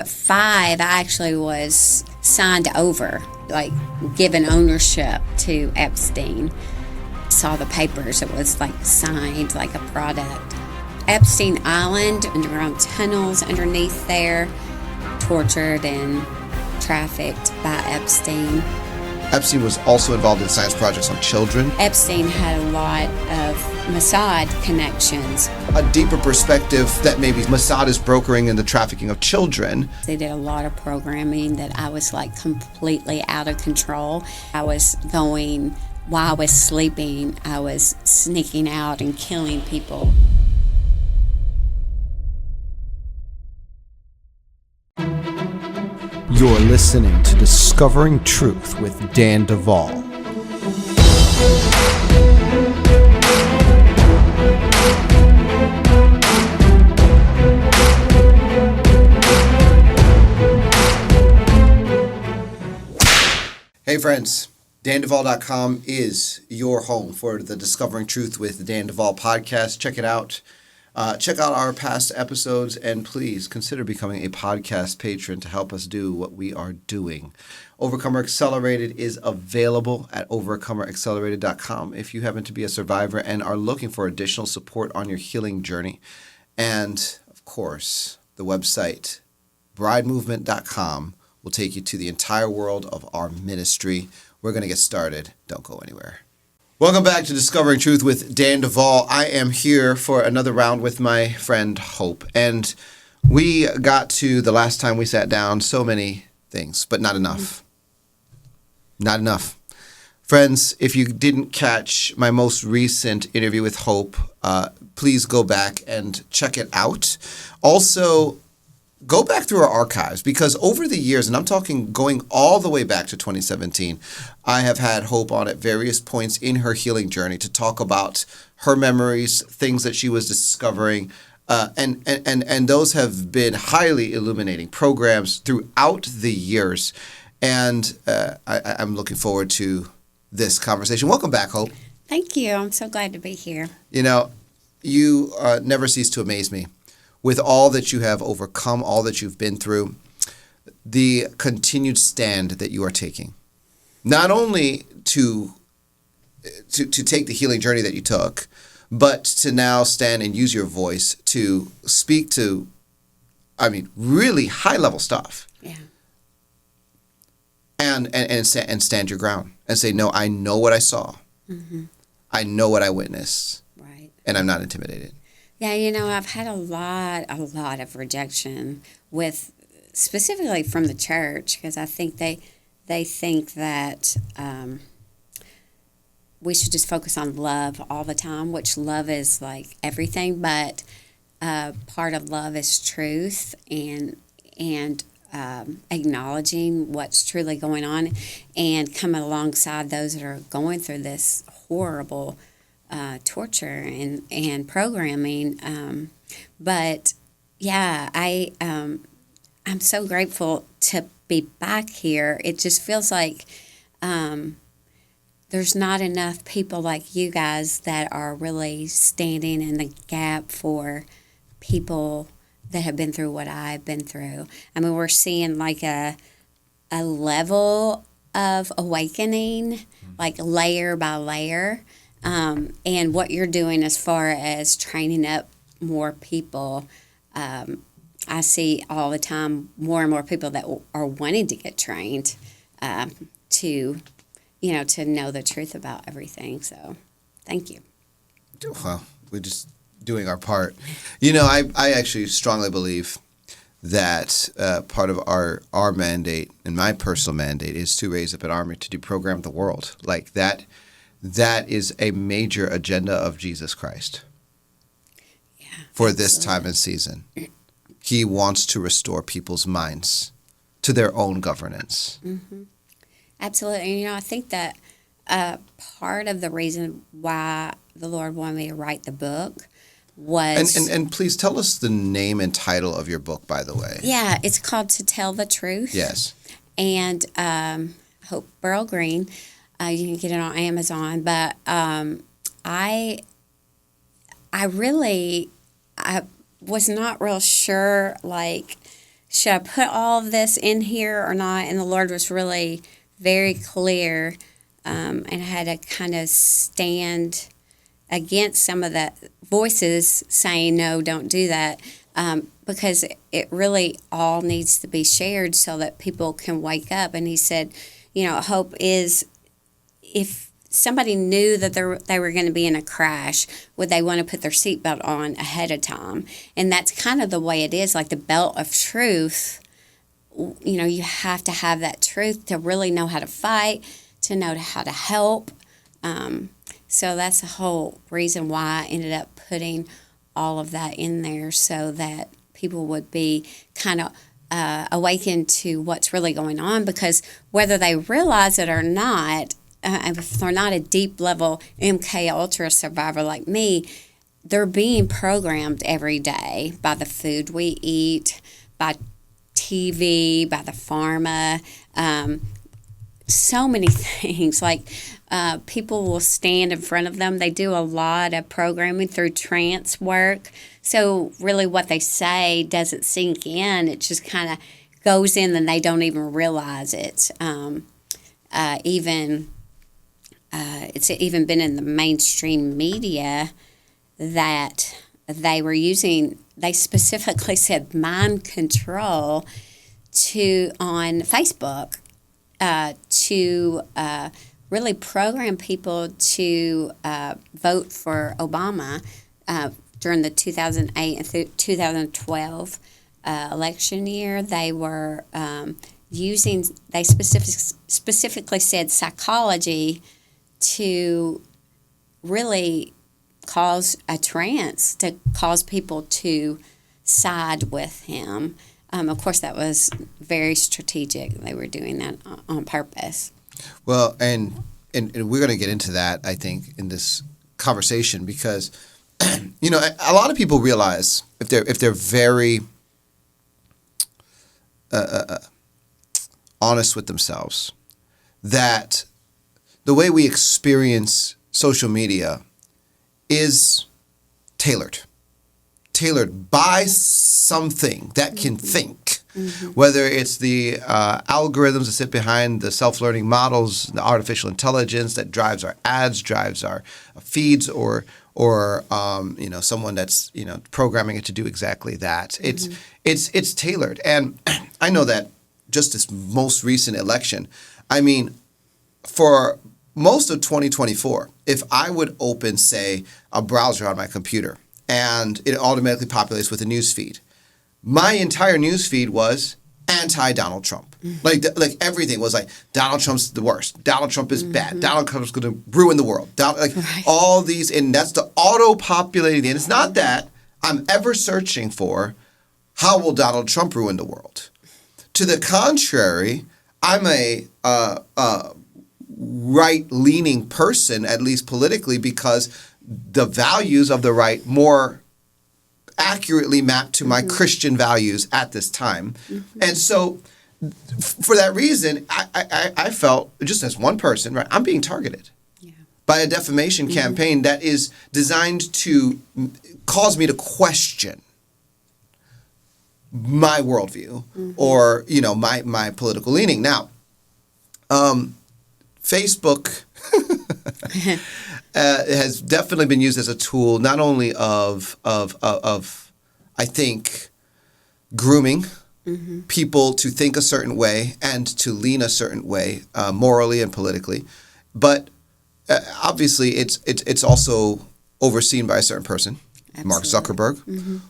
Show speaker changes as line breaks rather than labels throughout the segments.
5, I actually was signed over, like given ownership to Epstein. Saw the papers, it was like signed like a product. Epstein Island, underground tunnels underneath there, tortured and trafficked by Epstein.
Epstein was also involved in science projects on children.
Epstein had a lot of Mossad connections.
A deeper perspective that maybe Mossad is brokering in the trafficking of children.
They did a lot of programming that I was like completely out of control. I was going, while I was sleeping, I was sneaking out and killing people.
You're listening to Discovering Truth with Dan Duval. Hey friends, DanDuval.com is your home for the Discovering Truth with Dan Duval podcast. Check it out. Check out our past episodes, and please consider becoming a podcast patron to help us do what we are doing. Overcomer Accelerated is available at overcomeraccelerated.com if you happen to be a survivor and are looking for additional support on your healing journey. And, of course, the website bridemovement.com will take you to the entire world of our ministry. We're going to get started. Don't go anywhere. Welcome back to Discovering Truth with Dan Duval. I am here for another round with my friend Hope. And we got to the last time we sat down so many things, but not enough. Not enough. Friends, if you didn't catch my most recent interview with Hope, please go back and check it out. Also, go back through our archives, because over the years, and I'm talking going all the way back to 2017, I have had Hope on at various points in her healing journey to talk about her memories, things that she was discovering, and those have been highly illuminating programs throughout the years. And I'm looking forward to this conversation. Welcome back, Hope.
Thank you. I'm so glad to be here.
You know, you never cease to amaze me. With all that you have overcome, all that you've been through, the continued stand that you are taking, not only to take the healing journey that you took, but to now stand and use your voice to speak to, really high-level stuff.
Yeah.
And stand your ground and say, no, I know what I saw.
Mm-hmm.
I know what I witnessed.
Right.
And I'm not intimidated.
Yeah, I've had a lot of rejection with, specifically from the church, because I think they think that we should just focus on love all the time, which love is like everything, but part of love is truth and acknowledging what's truly going on and coming alongside those that are going through this horrible torture and programming. But yeah, I'm so grateful to be back here. It just feels like there's not enough people like you guys that are really standing in the gap for people that have been through what I've been through. I mean, we're seeing like a level of awakening, like layer by layer. And what you're doing as far as training up more people, I see all the time more and more people that are wanting to get trained to know the truth about everything. So thank you.
Well, we're just doing our part. I actually strongly believe that part of our mandate, and my personal mandate, is to raise up an army to deprogram the world. Like that. That is a major agenda of Jesus Christ for this time and season. He wants to restore people's minds to their own governance.
Mm-hmm. Absolutely. And, I think that part of the reason why the Lord wanted me to write the book was...
And please tell us the name and title of your book, by the way.
Yeah, it's called To Tell the Truth.
Yes.
And Hope Burl Green... you can get it on Amazon, but I was not real sure, like, should I put all of this in here or not? And the Lord was really very clear, and I had to kind of stand against some of the voices saying, no, don't do that, because it really all needs to be shared so that people can wake up. And he said, hope is, if somebody knew that they were going to be in a crash, would they want to put their seatbelt on ahead of time? And that's kind of the way it is, like the belt of truth. You have to have that truth to really know how to fight, to know how to help. So that's the whole reason why I ended up putting all of that in there, so that people would be kind of awakened to what's really going on, because whether they realize it or not, if they're not a deep level MK Ultra survivor like me, they're being programmed every day by the food we eat, by TV, by the pharma, so many things. Like people will stand in front of them. They do a lot of programming through trance work. So really what they say doesn't sink in. It just kind of goes in and they don't even realize it. It's even been in the mainstream media that they specifically said mind control on Facebook to really program people to vote for Obama during the 2008 and 2012 election year. They were they specifically said psychology to really cause a trance, to cause people to side with him. Of course, that was very strategic. They were doing that on purpose.
Well, and we're going to get into that, I think, in this conversation, because a lot of people realize, if they're very honest with themselves, that the way we experience social media is tailored by something that can think, whether it's the algorithms that sit behind the self-learning models, the artificial intelligence that drives our ads, drives our feeds, or someone that's programming it to do exactly that. It's tailored. And I know that just this most recent election, I mean, for most of 2024, if I would open, say, a browser on my computer and it automatically populates with a news feed, my entire news feed was anti-Donald Trump. Like everything was like, Donald Trump's the worst. Donald Trump is bad. Donald Trump's going to ruin the world. All these, and that's the auto-populating. And it's not that I'm ever searching for, how will Donald Trump ruin the world? To the contrary, I'm a right-leaning person, at least politically, because the values of the right more accurately map to my Christian values at this time. And so for that reason, I felt, just as one person, right, I'm being targeted by a defamation campaign that is designed to cause me to question my worldview or, my political leaning. Now, Facebook has definitely been used as a tool, not only of I think, grooming people to think a certain way and to lean a certain way, morally and politically, but obviously it's also overseen by a certain person, Absolutely. Mark Zuckerberg,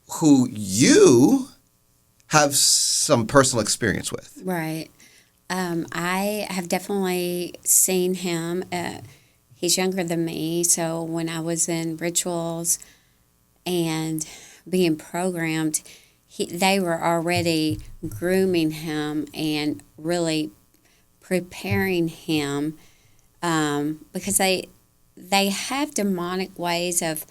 who you have some personal experience with.
Right. I have definitely seen him. He's younger than me, so when I was in rituals and being programmed, they were already grooming him and really preparing him, because they have demonic ways of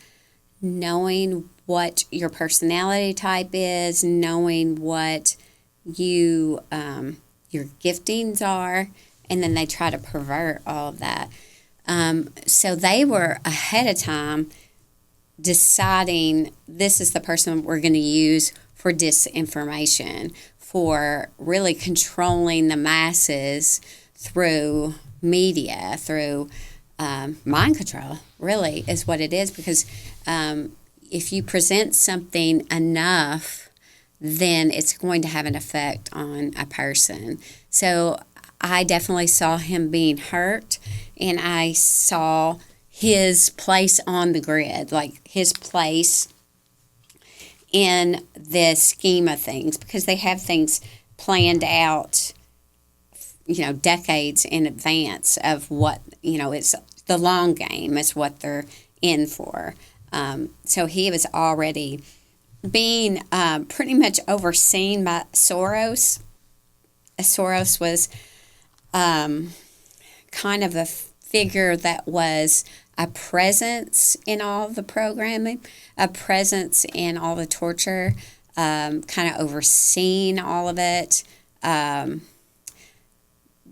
knowing what your personality type is, knowing what your giftings are, and then they try to pervert all of that. So they were ahead of time deciding, this is the person we're going to use for disinformation, for really controlling the masses through media, through mind control, really, is what it is. Because if you present something enough, then it's going to have an effect on a person. So I definitely saw him being hurt, and I saw his place on the grid, like his place in the scheme of things, because they have things planned out, decades in advance of what, it's the long game is what they're in for. So he was already being pretty much overseen by Soros. Soros was kind of a figure that was a presence in all the programming, a presence in all the torture, kind of overseeing all of it,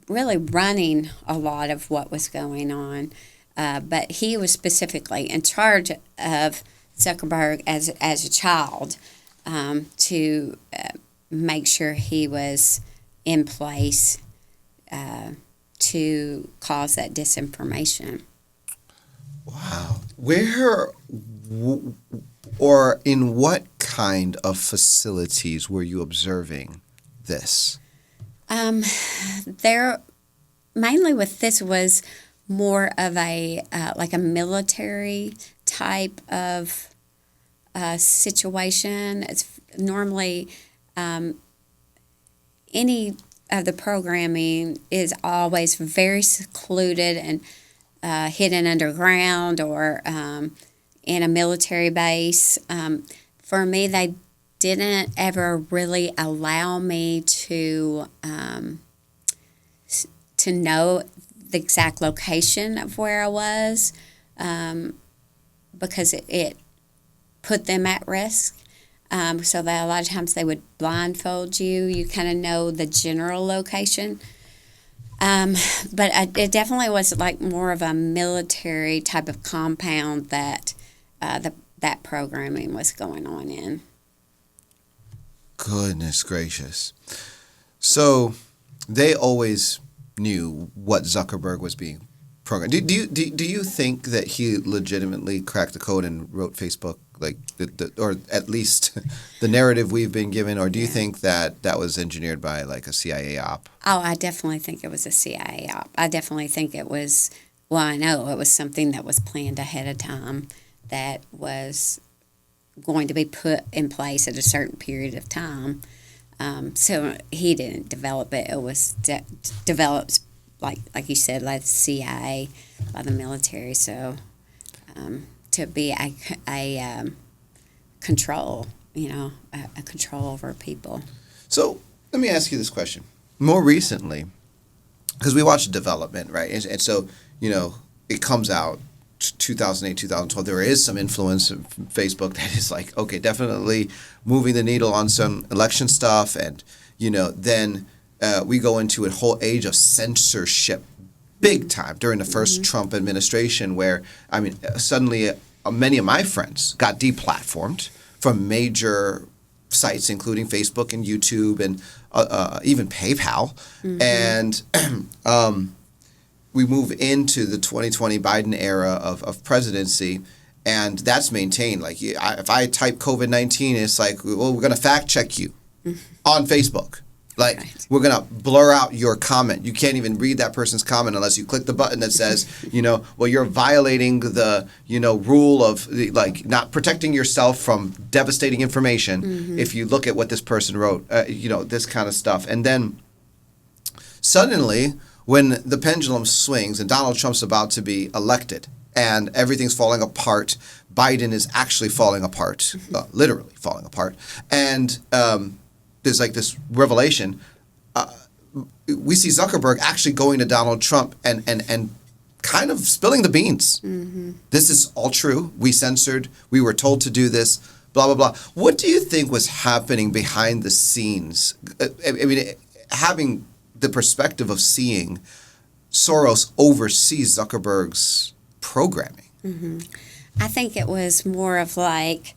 really running a lot of what was going on. But he was specifically in charge of Zuckerberg as a child, to make sure he was in place to cause that disinformation.
Wow. Where or in what kind of facilities were you observing this?
There, mainly with this was more of a like a military type of situation. It's normally any of the programming is always very secluded and hidden underground or in a military base. For me, they didn't ever really allow me to know the exact location of where I was, because it put them at risk. So that a lot of times they would blindfold you. You kind of know the general location. But it definitely was like more of a military type of compound that that programming was going on in.
Goodness gracious. So they always knew what Zuckerberg was being programmed. Do you think that he legitimately cracked the code and wrote Facebook, like or at least the narrative we've been given, or do you think that was engineered by like a CIA op?
Oh, I definitely think it was a CIA op. I definitely think it was, well, I know it was something that was planned ahead of time that was going to be put in place at a certain period of time. So he didn't develop it. It was developed, like you said, like the CIA, by the military. So to be a control, a control over people.
So let me ask you this question. More recently, because we watched development, right? And so, it comes out 2008, 2012. There is some influence of Facebook that is like, okay, definitely moving the needle on some election stuff. And, then we go into a whole age of censorship big time during the first Trump administration where, suddenly many of my friends got deplatformed from major sites, including Facebook and YouTube and even PayPal. And we move into the 2020 Biden era of presidency, and that's maintained. Like, if I type COVID-19, it's like, well, we're going to fact check you on Facebook. Like, right. We're going to blur out your comment. You can't even read that person's comment unless you click the button that says, well, you're violating the, rule of, not protecting yourself from devastating information if you look at what this person wrote, this kind of stuff. And then suddenly, when the pendulum swings and Donald Trump's about to be elected and everything's falling apart, Biden is actually falling apart, literally falling apart. And there's like this revelation. We see Zuckerberg actually going to Donald Trump and kind of spilling the beans. This is all true. We censored. We were told to do this, blah, blah, blah. What do you think was happening behind the scenes? Having the perspective of seeing Soros oversee Zuckerberg's programming.
I think it was more of like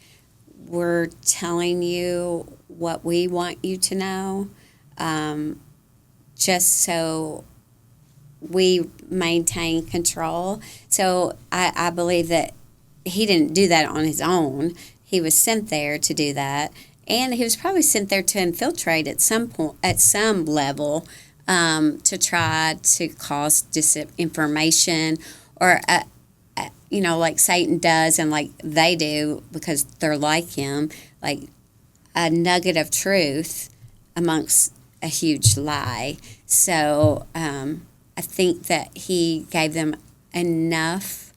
we're telling you what we want you to know, just so we maintain control. So I believe that he didn't do that on his own. He was sent there to do that, and he was probably sent there to infiltrate at some point, at some level, to try to cause disinformation, or like Satan does, and like they do because they're like him, like a nugget of truth amongst a huge lie. So I think that he gave them enough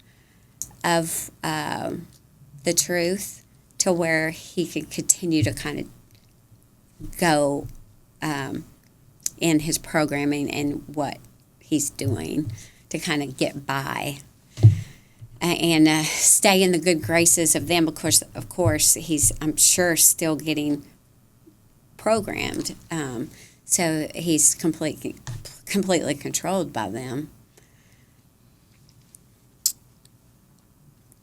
of the truth to where he could continue to kind of go in his programming and what he's doing to kind of get by and stay in the good graces of them. Of course, he's, I'm sure, still getting programmed. So he's completely controlled by them.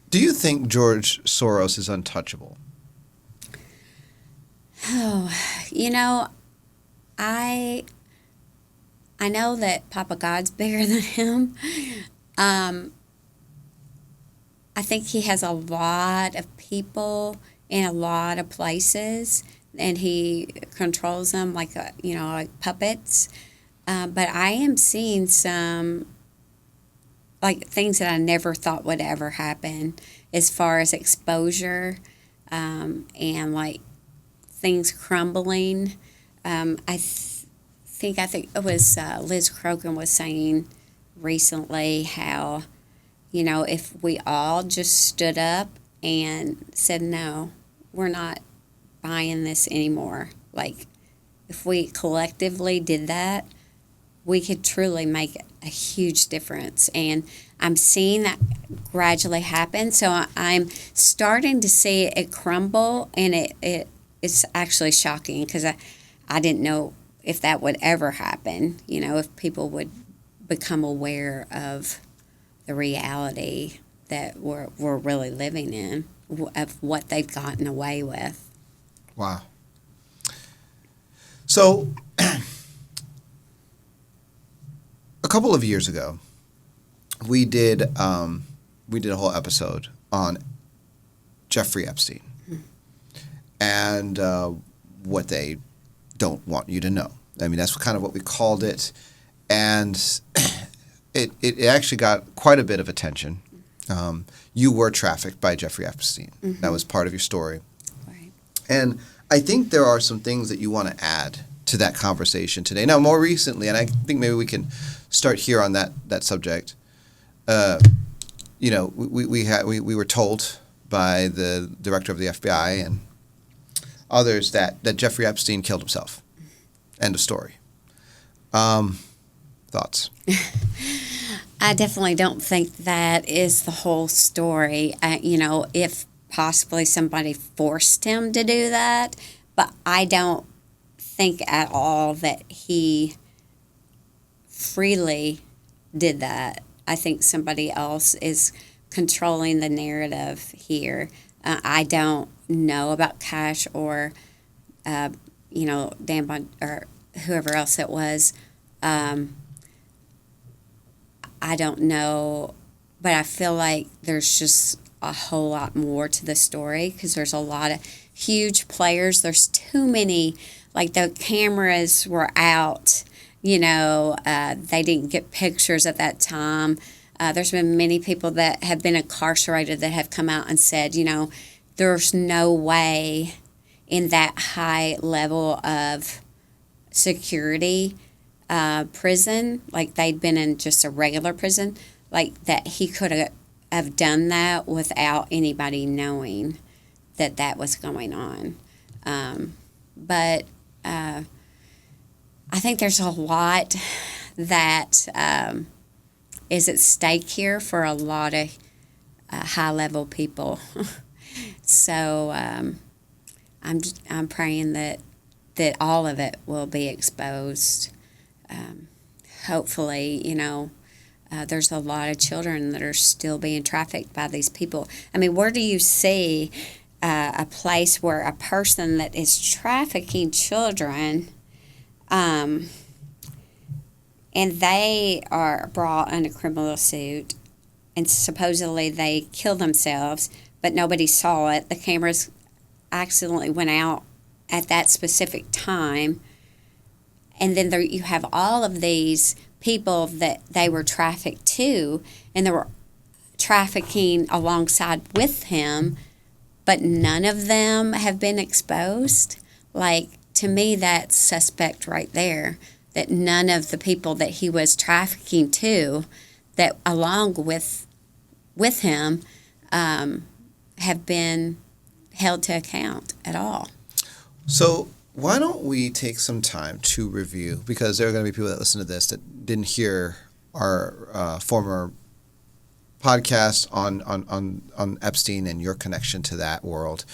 Do you think George Soros is untouchable?
Oh, I know that Papa God's bigger than him. I think he has a lot of people in a lot of places, and he controls them like like puppets. But I am seeing some like things that I never thought would ever happen, as far as exposure, and like things crumbling. I think it was Liz Crokin was saying recently how, if we all just stood up and said, no, we're not buying this anymore. Like, if we collectively did that, we could truly make a huge difference. And I'm seeing that gradually happen. So I'm starting to see it crumble, and it's actually shocking, because I didn't know if that would ever happen, if people would become aware of the reality that we're really living in, of what they've gotten away with.
Wow. So a couple of years ago, we did a whole episode on Jeffrey Epstein and what they don't want you to know. I mean, that's kind of what we called it, and it actually got quite a bit of attention. You were trafficked by Jeffrey Epstein. Mm-hmm. That was part of your story.
Right.
And I think there are some things that you want to add to that conversation today. Now, more recently, and I think maybe we can start here on that subject. We were told by the director of the FBI and others that Jeffrey Epstein killed himself. End of story. Thoughts?
I definitely don't think that is the whole story. If possibly somebody forced him to do that, but I don't think at all that he freely did that. I think somebody else is controlling the narrative here. I don't know about Cash or, Dan Bond or whoever else it was. I don't know, but I feel like there's just a whole lot more to the story, because there's a lot of huge players. There's too many, like the cameras were out, they didn't get pictures at that time. There's been many people that have been incarcerated that have come out and said, there's no way in that high level of security prison, like they'd been in just a regular prison, like that he could have done that without anybody knowing that was going on. But I think there's a lot that is at stake here for a lot of high-level people. So I'm praying that all of it will be exposed. Hopefully, there's a lot of children that are still being trafficked by these people. I mean, where do you see a place where a person that is trafficking children, and they are brought under criminal suit, and supposedly they kill themselves, but nobody saw it. The cameras accidentally went out at that specific time. And then there you have all of these people that they were trafficked to, and they were trafficking alongside with him, but none of them have been exposed. Like, to me, that's suspect right there, that none of the people that he was trafficking to, that along with him, have been held to account at all.
So why don't we take some time to review, because there are going to be people that listen to this that didn't hear our former podcast on Epstein and your connection to that world.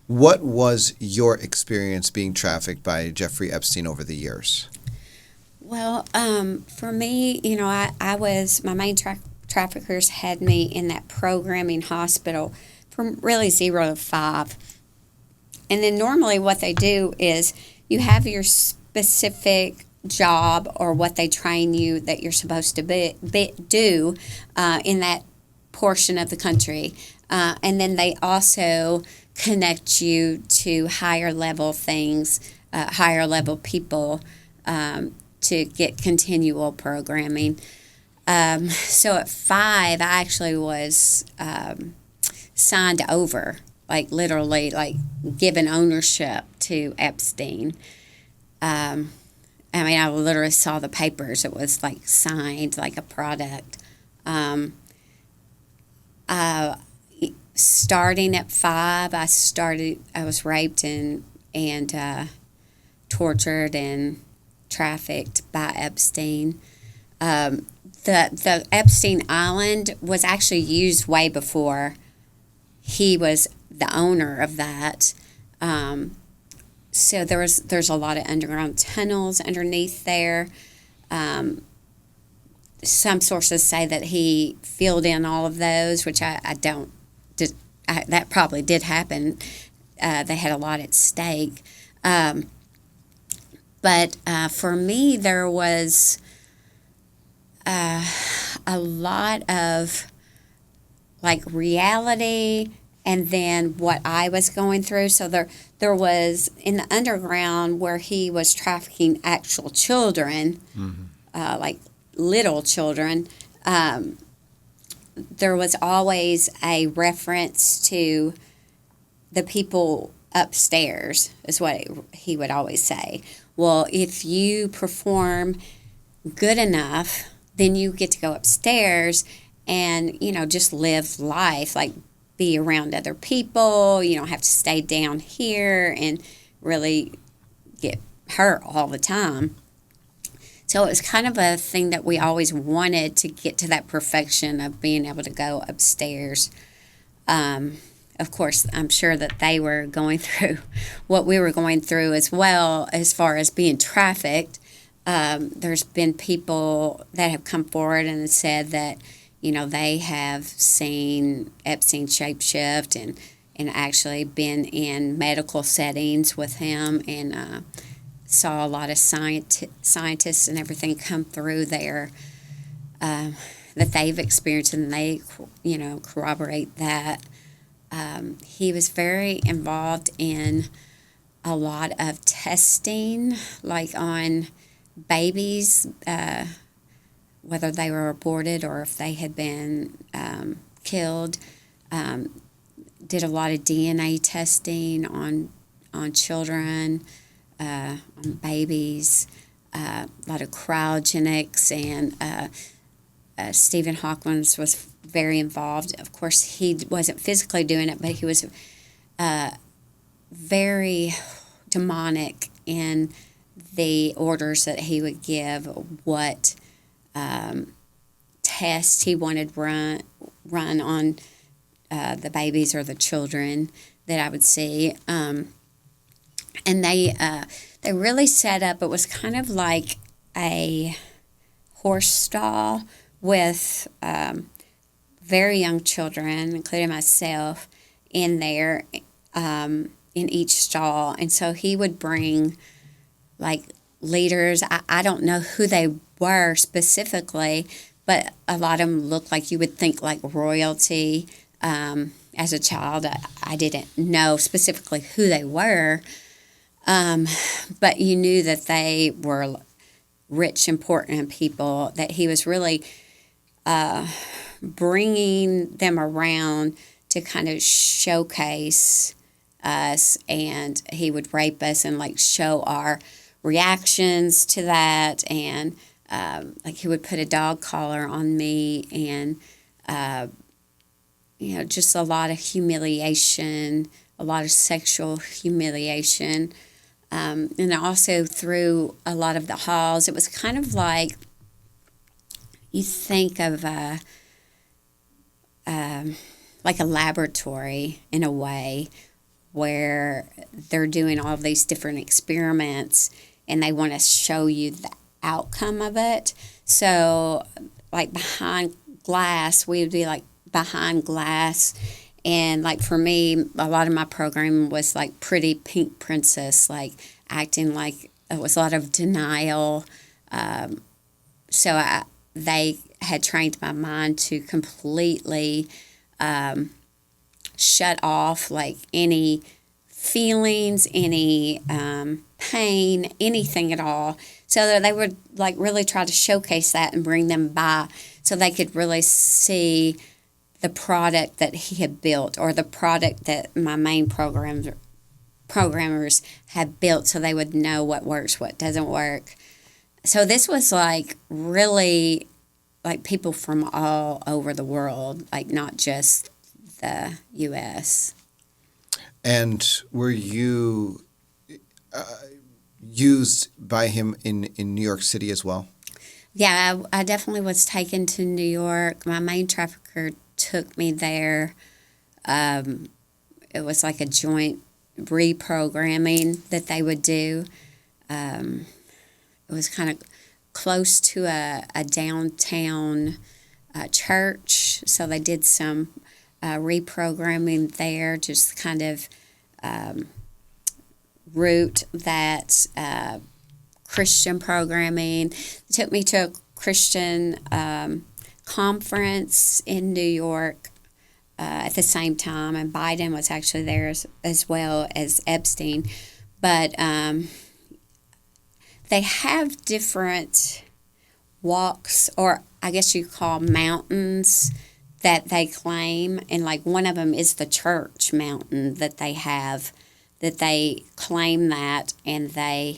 What was your experience being trafficked by Jeffrey Epstein over the years?
Well, for me, I was, my main traffickers had me in that programming hospital from really 0 to 5. And then normally what they do is you have your specific job or what they train you that you're supposed to do in that portion of the country. And then they also connect you to higher level things, higher level people to get continual programming. So at 5, I actually was signed over, like literally, like given ownership to Epstein. I mean, I literally saw the papers. It was like signed like a product. Starting at 5, I was raped and tortured and trafficked by Epstein. The Epstein Island was actually used way before he was the owner of that. So there's a lot of underground tunnels underneath there. Some sources say that he filled in all of those, which I don't. That probably did happen. They had a lot at stake. But for me, there was a lot of like reality and then what I was going through. So there was in the underground where he was trafficking actual children, like little children. There was always a reference to the people upstairs, is what he would always say. Well, if you perform good enough, then you get to go upstairs and, just live life, like be around other people. You don't have to stay down here and really get hurt all the time. So it was kind of a thing that we always wanted to get to, that perfection of being able to go upstairs. Of course, I'm sure that they were going through what we were going through as well, as far as being trafficked. There's been people that have come forward and said that, they have seen Epstein shapeshift and actually been in medical settings with him and saw a lot of scientists and everything come through there that they've experienced, and they, corroborate that. He was very involved in a lot of testing, like on babies, whether they were aborted or if they had been killed. Did a lot of DNA testing on children, on babies, a lot of cryogenics, and Stephen Hawking was very involved. Of course, he wasn't physically doing it, but he was very demonic in the orders that he would give, what tests he wanted run on the babies or the children that I would see. And they really set up, it was kind of like a horse stall with very young children, including myself, in there in each stall. And so he would bring like leaders. I don't know who they were specifically, but a lot of them looked like you would think like royalty. As a child, I didn't know specifically who they were, but you knew that they were rich, important people, that he was really bringing them around to kind of showcase us, and he would rape us and like show our reactions to that, and like he would put a dog collar on me, and just a lot of humiliation, a lot of sexual humiliation, and also through a lot of the halls. It was kind of like you think of like a laboratory in a way, where they're doing all of these different experiments and they want to show you the outcome of it. So, like behind glass, we would be like behind glass. And like for me, a lot of my programming was like pretty pink princess, like acting like it was a lot of denial. They had trained my mind to completely shut off like any feelings, any pain, anything at all. So that they would like really try to showcase that and bring them by so they could really see the product that he had built, or the product that my main programmers had built, so they would know what works, what doesn't work. So this was like really like people from all over the world, like not just the U.S.
And were you used by him in New York City as well?
Yeah, I definitely was taken to New York. My main trafficker took me there. It was like a joint reprogramming that they would do. It was kind of close to a downtown church, so they did some reprogramming there, just kind of root that Christian programming. They took me to a Christian conference in New York at the same time, and Biden was actually there as well as Epstein. But they have different walks, or I guess you call mountains, that they claim, and like one of them is the church mountain that they have, that they claim that, and they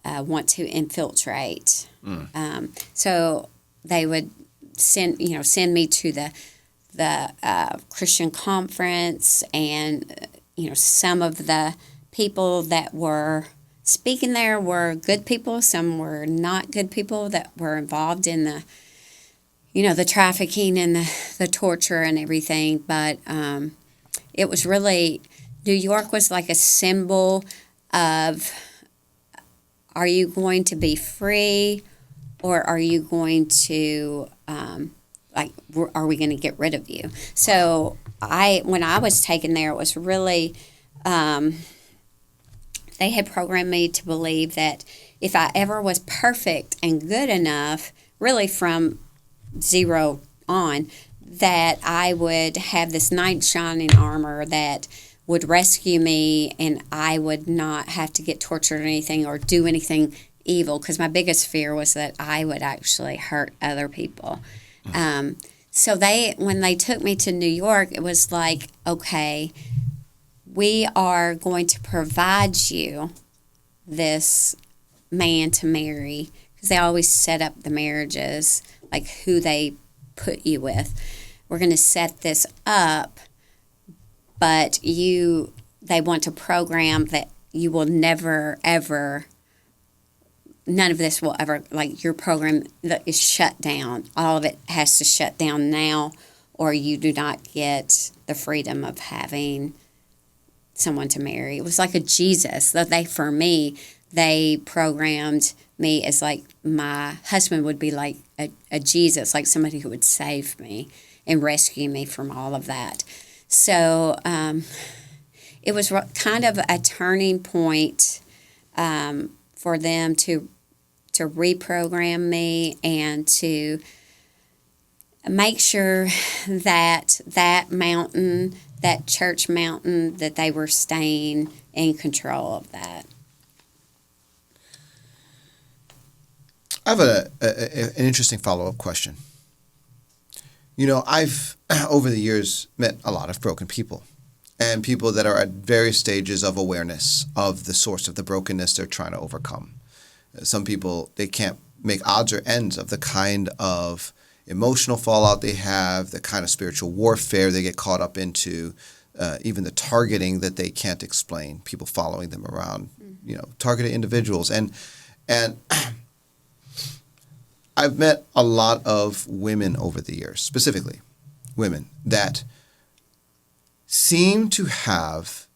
want to infiltrate. So they would send me to the Christian conference, and some of the people that were speaking there were good people. Some were not good people that were involved in the trafficking and the torture and everything. But it was really, New York was like a symbol of, are you going to be free, or are you going to, are we going to get rid of you? So when I was taken there, it was really, they had programmed me to believe that if I ever was perfect and good enough, really from zero on, that I would have this knight in shining armor that would rescue me, and I would not have to get tortured or anything or do anything evil, because my biggest fear was that I would actually hurt other people. So when they took me to New York, it was like, okay, we are going to provide you this man to marry, because they always set up the marriages, like who they put you with. We're going to set this up, but they want to program that you will never, ever, none of this will ever, like your program is shut down. All of it has to shut down now, or you do not get the freedom of having someone to marry. It was like a Jesus. For me, they programmed me as like my husband would be like a Jesus, like somebody who would save me and rescue me from all of that. So it was kind of a turning point for them to reprogram me and to make sure that mountain, that church mountain, that they were staying in control of that.
I have an interesting follow-up question. You know, I've, over the years, met a lot of broken people and people that are at various stages of awareness of the source of the brokenness they're trying to overcome. Some people, they can't make odds or ends of the kind of emotional fallout they have, the kind of spiritual warfare they get caught up into, even the targeting that they can't explain, people following them around, you know, targeted individuals. And I've met a lot of women over the years, specifically women, that seem to have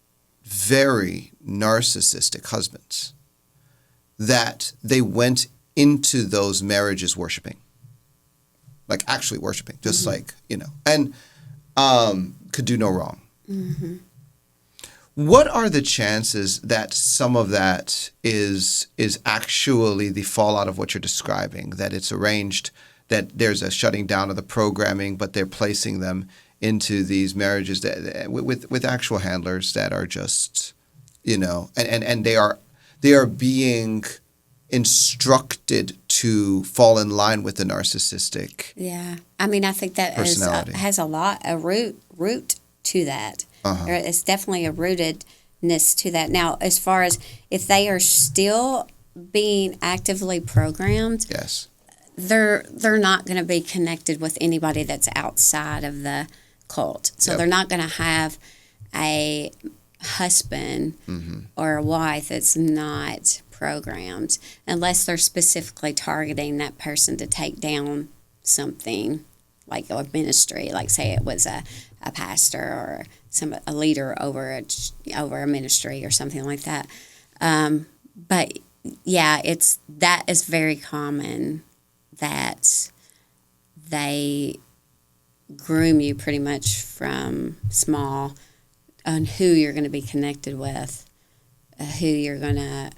very narcissistic husbands that they went into those marriages worshiping, like actually worshiping, just like, you know, and could do no wrong. Mm-hmm. What are the chances that some of that is actually the fallout of what you're describing, that it's arranged, that there's a shutting down of the programming, but they're placing them into these marriages that, with actual handlers that are just, you know, and they are being instructed to fall in line with the narcissistic.
Yeah, I mean, I think that has a root to that. Uh-huh. It's definitely a rootedness to that. Now, as far as if they are still being actively programmed,
yes,
they're not going to be connected with anybody that's outside of the cult. So they're not going to have a husband or a wife that's not programmed unless they're specifically targeting that person to take down something like a ministry, like say it was a pastor or a leader over a ministry or something like that. But yeah, that is very common, that they groom you pretty much from small on who you're going to be connected with, who you're going to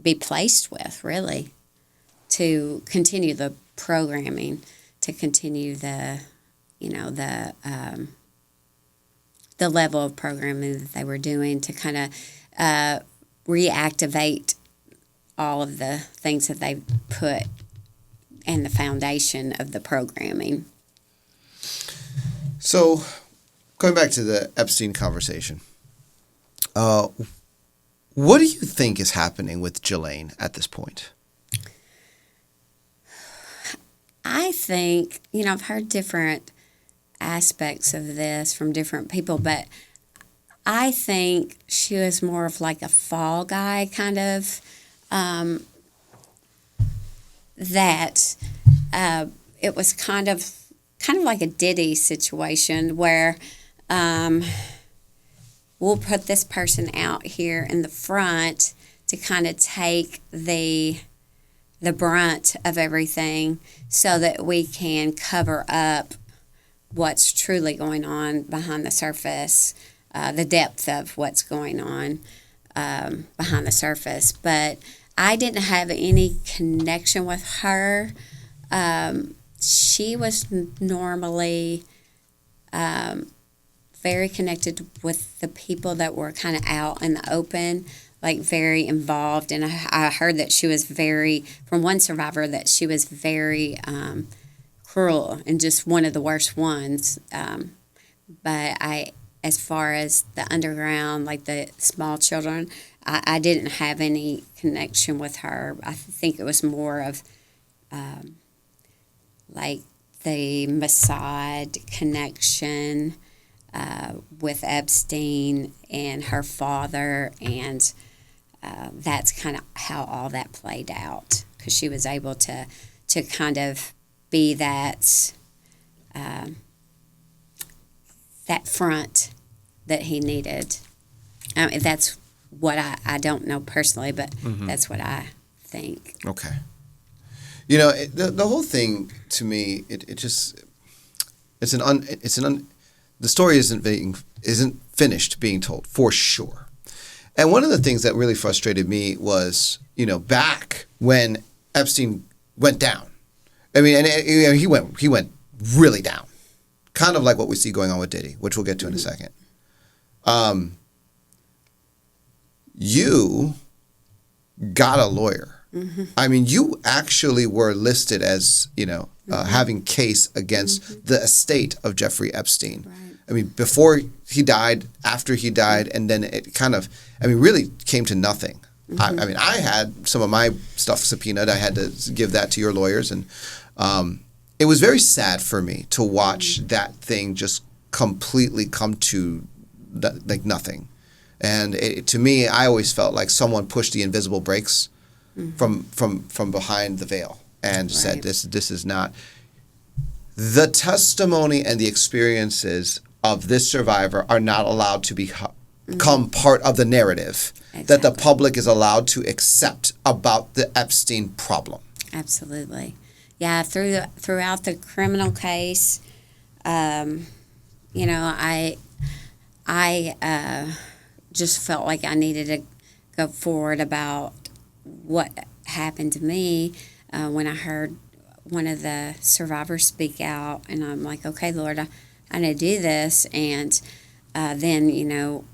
be placed with, really, to continue the programming, to continue the level of programming that they were doing, to kind of reactivate all of the things that they put in the foundation of the programming.
So, going back to the Epstein conversation, what do you think is happening with Ghislaine at this point?
I think, I've heard different aspects of this from different people, but I think she was more of like a fall guy kind of, that it was kind of like a Diddy situation where we'll put this person out here in the front to kind of take the brunt of everything so that we can cover up what's truly going on behind the surface, the depth of what's going on behind the surface. But I didn't have any connection with her. She was normally very connected with the people that were kind of out in the open, like very involved. And I heard that she was from one survivor, that she was very cruel and just one of the worst ones. But as far as the underground, like the small children, I didn't have any connection with her. I think it was more of like the Mossad connection with Epstein and her father, and that's kind of how all that played out, because she was able to kind of be that front that he needed. That's what I don't know personally, but that's what I think.
Okay. The whole thing, to me, it just, The story isn't finished being told for sure. And one of the things that really frustrated me was, back when Epstein went down. I mean, and he went really down, kind of like what we see going on with Diddy, which we'll get to in a second. You got a lawyer. Mm-hmm. I mean, you actually were listed as, having case against the estate of Jeffrey Epstein. Right. I mean, before he died, after he died, and then it really came to nothing. Mm-hmm. I had some of my stuff subpoenaed. I had to give that to your lawyers. And it was very sad for me to watch that thing just completely come to like nothing. And to me, I always felt like someone pushed the invisible brakes from behind the veil and said, this is not. The testimony and the experiences of this survivor are not allowed to become part of the narrative that the public is allowed to accept about the Epstein problem.
Absolutely. Yeah, throughout the criminal case, I just felt like I needed to go forward about what happened to me when I heard one of the survivors speak out, and I'm like, okay, Lord, I need to do this. And then,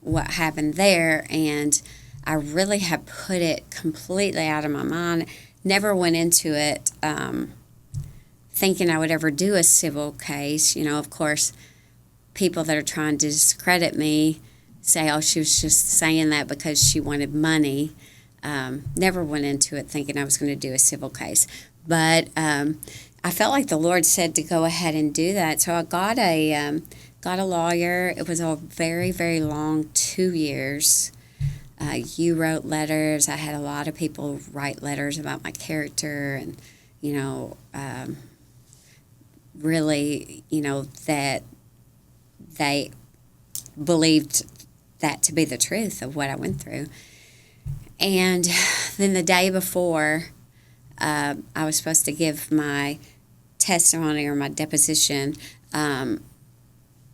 what happened there, and I really have put it completely out of my mind. Never went into it thinking I would ever do a civil case. Of course, people that are trying to discredit me say, oh, she was just saying that because she wanted money. Never went into it thinking I was going to do a civil case. But I felt like the Lord said to go ahead and do that. So I got a lawyer. It was a very, very long 2 years. You wrote letters. I had a lot of people write letters about my character and, really, that they believed that to be the truth of what I went through. And then the day before, I was supposed to give my testimony or my deposition.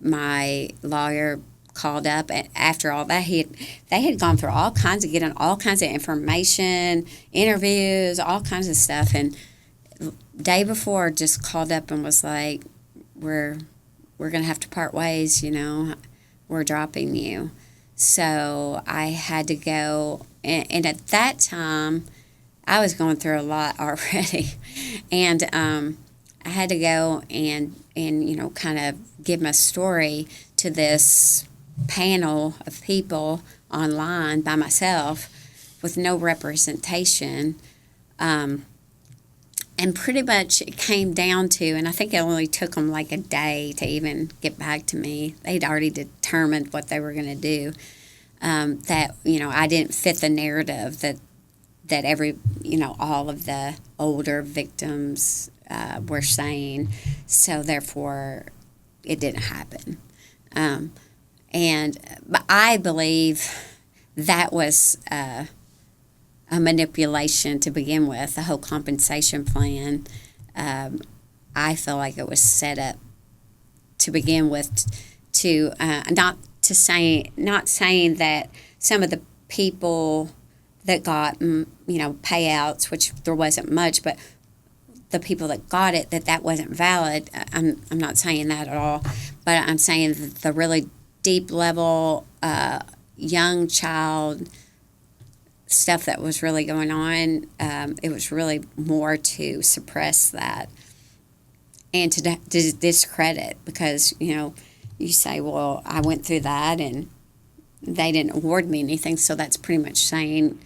My lawyer called up, and after all that, they had gone through getting all kinds of information, interviews, all kinds of stuff, and day before just called up and was like, we're going to have to part ways, we're dropping you. So I had to go, and at that time, I was going through a lot already, and I had to go and kind of give my story to this panel of people online by myself with no representation, and pretty much it came down to, and I think it only took them like a day to even get back to me. They'd already determined what they were going to do, that I didn't fit the narrative that all of the older victims were saying, so therefore it didn't happen. But I believe that was a manipulation to begin with. The whole compensation plan, I feel like it was set up to begin with to not saying that some of the people that got payouts, which there wasn't much, but the people that got it, that wasn't valid. I'm not saying that at all, but I'm saying that the really deep level young child stuff that was really going on, it was really more to suppress that and to discredit, because you say, well, I went through that and they didn't award me anything, so that's pretty much saying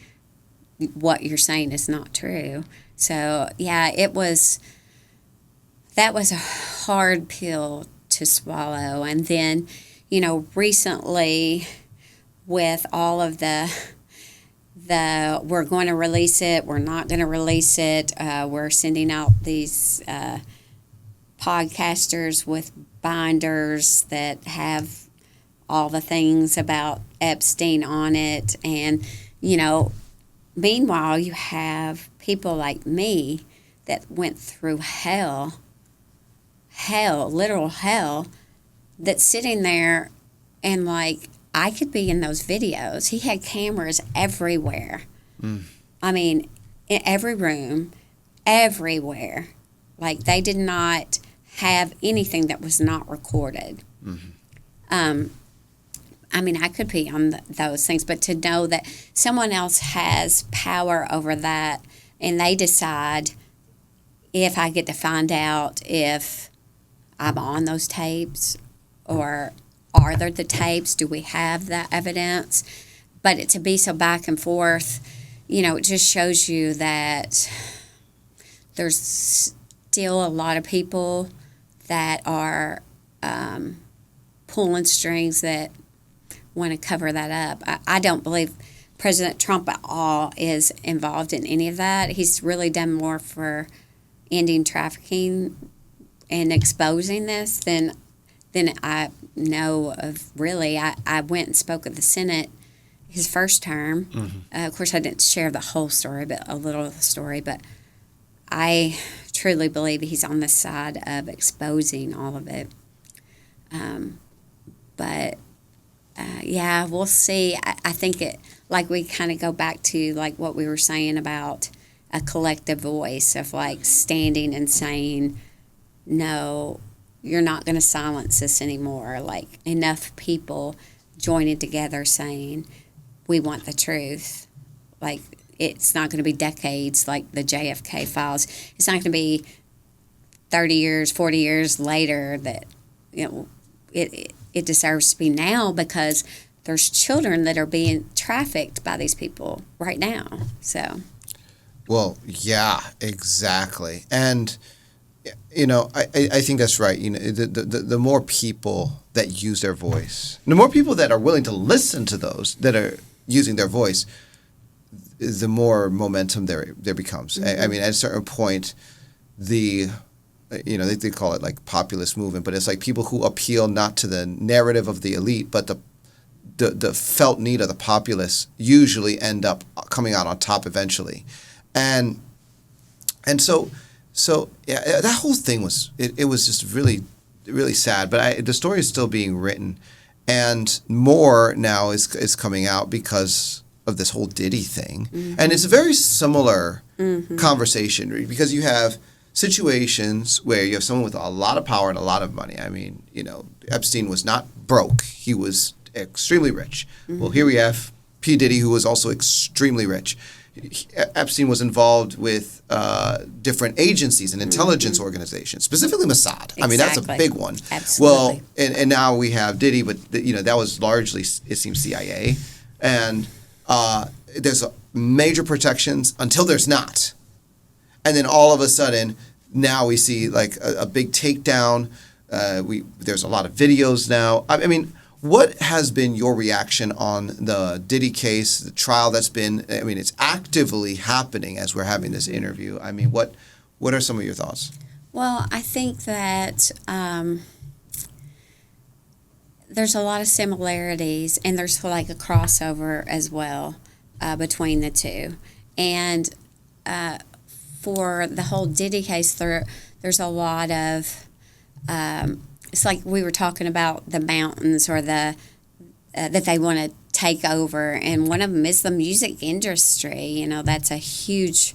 what you're saying is not true. So yeah, that was a hard pill to swallow. And then recently with all of the we're going to release it, we're not going to release it, we're sending out these podcasters with binders that have all the things about Epstein on it, and meanwhile you have people like me that went through hell hell, literal hell, that's sitting there, and like I could be in those videos. He had cameras everywhere. I mean, in every room, everywhere. Like they did not have anything that was not recorded. I mean, I could be on those things, but to know that someone else has power over that, and they decide if I get to find out if I'm on those tapes, or are there the tapes? Do we have that evidence? But to be so back and forth, it just shows you that there's still a lot of people that are pulling strings that want to cover that up. I don't believe President Trump at all is involved in any of that. He's really done more for ending trafficking and exposing this than I know of, really. I went and spoke at the Senate his first term. Of course, I didn't share the whole story, but a little of the story. But I truly believe he's on the side of exposing all of it. Yeah, we'll see. I think like we kind of go back to like what we were saying about a collective voice of like standing and saying, no, you're not going to silence us anymore. Like enough people joining together saying, we want the truth. Like it's not going to be decades like the JFK files. It's not going to be 30 years, 40 years later that, it deserves to be now, because there's children that are being trafficked by these people right now. So,
well, yeah, exactly. And I think that's right. The more people that use their voice, the more people that are willing to listen to those that are using their voice, the more momentum there becomes. I mean, at a certain point, they call it like populist movement, but it's like people who appeal not to the narrative of the elite, but the felt need of the populace usually end up coming out on top eventually. And so yeah, that whole thing was just really, really sad. But the story is still being written, and more now is coming out because of this whole Diddy thing. And it's a very similar conversation, because you have situations where you have someone with a lot of power and a lot of money. I mean, Epstein was not broke. He was extremely rich. Well, here we have P.Diddy, who was also extremely rich. Epstein was involved with different agencies and intelligence organizations, specifically Mossad. Exactly. I mean, that's a big one.
Absolutely.
Well, and now we have Diddy, but that was largely, it seems, CIA. And there's major protections until there's not. And then all of a sudden, now we see like a big takedown. There's a lot of videos now. I mean, what has been your reaction on the Diddy case, the trial that's been? I mean, it's actively happening as we're having this interview. I mean, what are some of your thoughts?
Well, I think that there's a lot of similarities, and there's like a crossover as well between the two. And for the whole Diddy case, there's a lot of it's like we were talking about the mountains or that they want to take over, and one of them is the music industry. That's a huge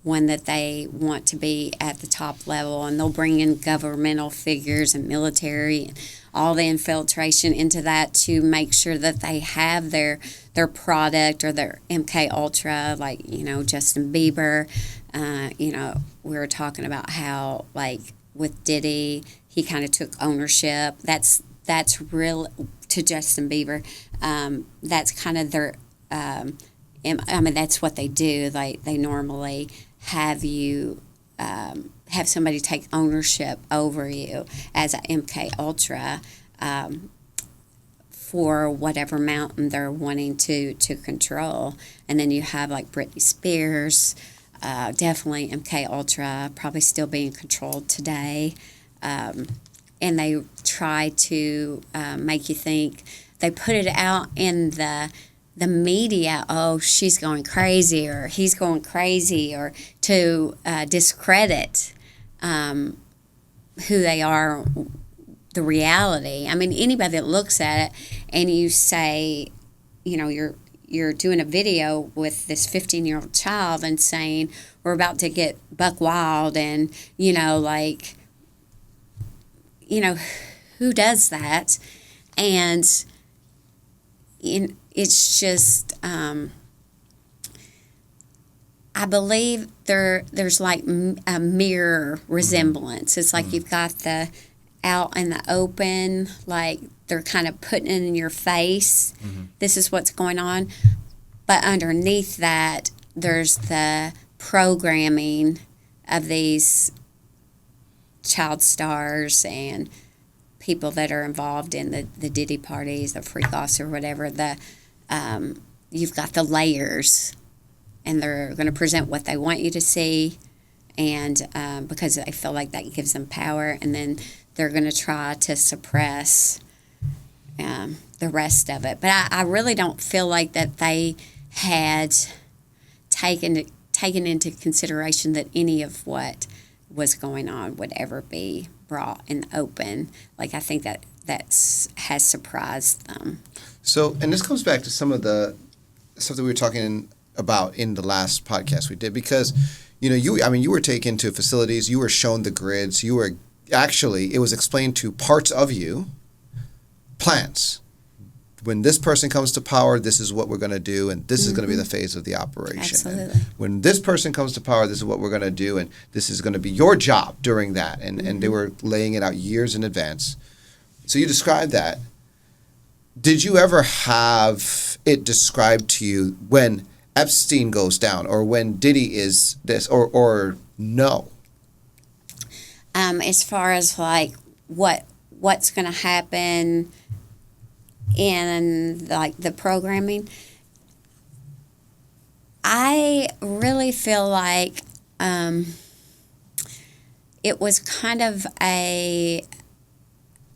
one that they want to be at the top level, and they'll bring in governmental figures and military and all the infiltration into that to make sure that they have their product or their MK Ultra, like Justin Bieber. We were talking about how like with Diddy, he kind of took ownership. That's real to Justin Bieber. That's kind of their. I mean, that's what they do. They normally have you have somebody take ownership over you as a MK Ultra for whatever mountain they're wanting to control. And then you have like Britney Spears, definitely MK Ultra, probably still being controlled today. And they try to make you think, they put it out in the media, oh, she's going crazy or he's going crazy, or to discredit who they are, the reality. I mean, anybody that looks at it and you say, you know, you're doing a video with this 15-year-old child and saying we're about to get buck wild, and you know, like, you know, who does that? And it's just, I believe there's like a mirror resemblance. It's like you've got the out in the open, like they're kind of putting it in your face. This is what's going on. But underneath that, there's the programming of these child stars and people that are involved in the Diddy parties, the freak offs or whatever. You've got the layers, and they're going to present what they want you to see, and because they feel like that gives them power, and then they're going to try to suppress the rest of it. But I really don't feel like that they had taken into consideration that any of what was going on would ever be brought in the open. Like, I think that has surprised them.
So, and this comes back to some of the stuff that we were talking about in the last podcast we did, because, you know, you were taken to facilities, you were shown the grids, you were actually, it was explained to parts of you, plans. When this person comes to power, this is what we're going to do, and this is going to be the phase of the operation.
Absolutely.
And when this person comes to power, this is what we're going to do, and this is going to be your job during that. And they were laying it out years in advance. So you described that. Did you ever have it described to you when Epstein goes down, or when Diddy is this, or no?
As far as like what's going to happen in like the programming, I really feel like it was kind of a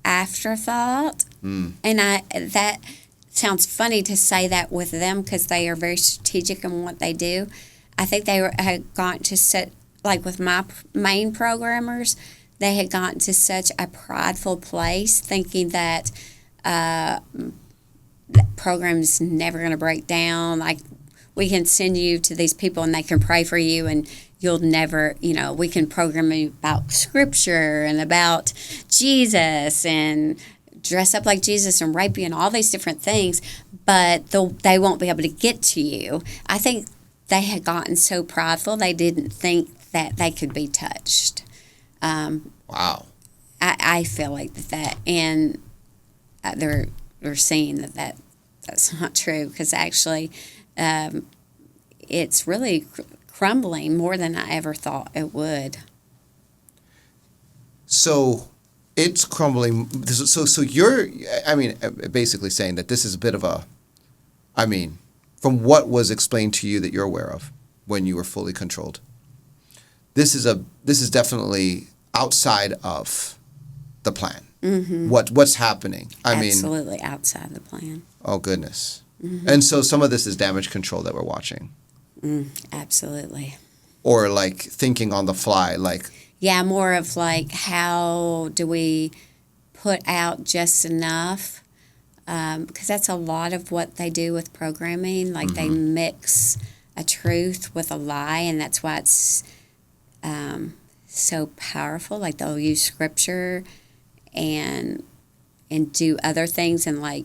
afterthought, and that sounds funny to say that with them because they are very strategic in what they do. I think they had gotten to set, like with my main programmers, they had gotten to such a prideful place thinking that that program's never going to break down. Like, we can send you to these people and they can pray for you and you'll never, you know, we can program you about scripture and about Jesus and dress up like Jesus and rape you and all these different things, but they won't be able to get to you. I think they had gotten so prideful they didn't think that they could be touched.
Wow.
I feel like that, and they're seeing that's not true, because actually it's really crumbling more than I ever thought it would.
So it's crumbling. So you're, I mean, basically saying that this is a bit of a, I mean, from what was explained to you that you're aware of when you were fully controlled, this is definitely outside of the plan. Mm-hmm. What's happening?
Absolutely outside the plan.
Oh, goodness. Mm-hmm. And so some of this is damage control that we're watching.
Absolutely.
Or like thinking on the fly, like.
Yeah, more of like, how do we put out just enough? Because that's a lot of what they do with programming. Like, they mix a truth with a lie, and that's why it's so powerful. Like, they'll use scripture and do other things, and like,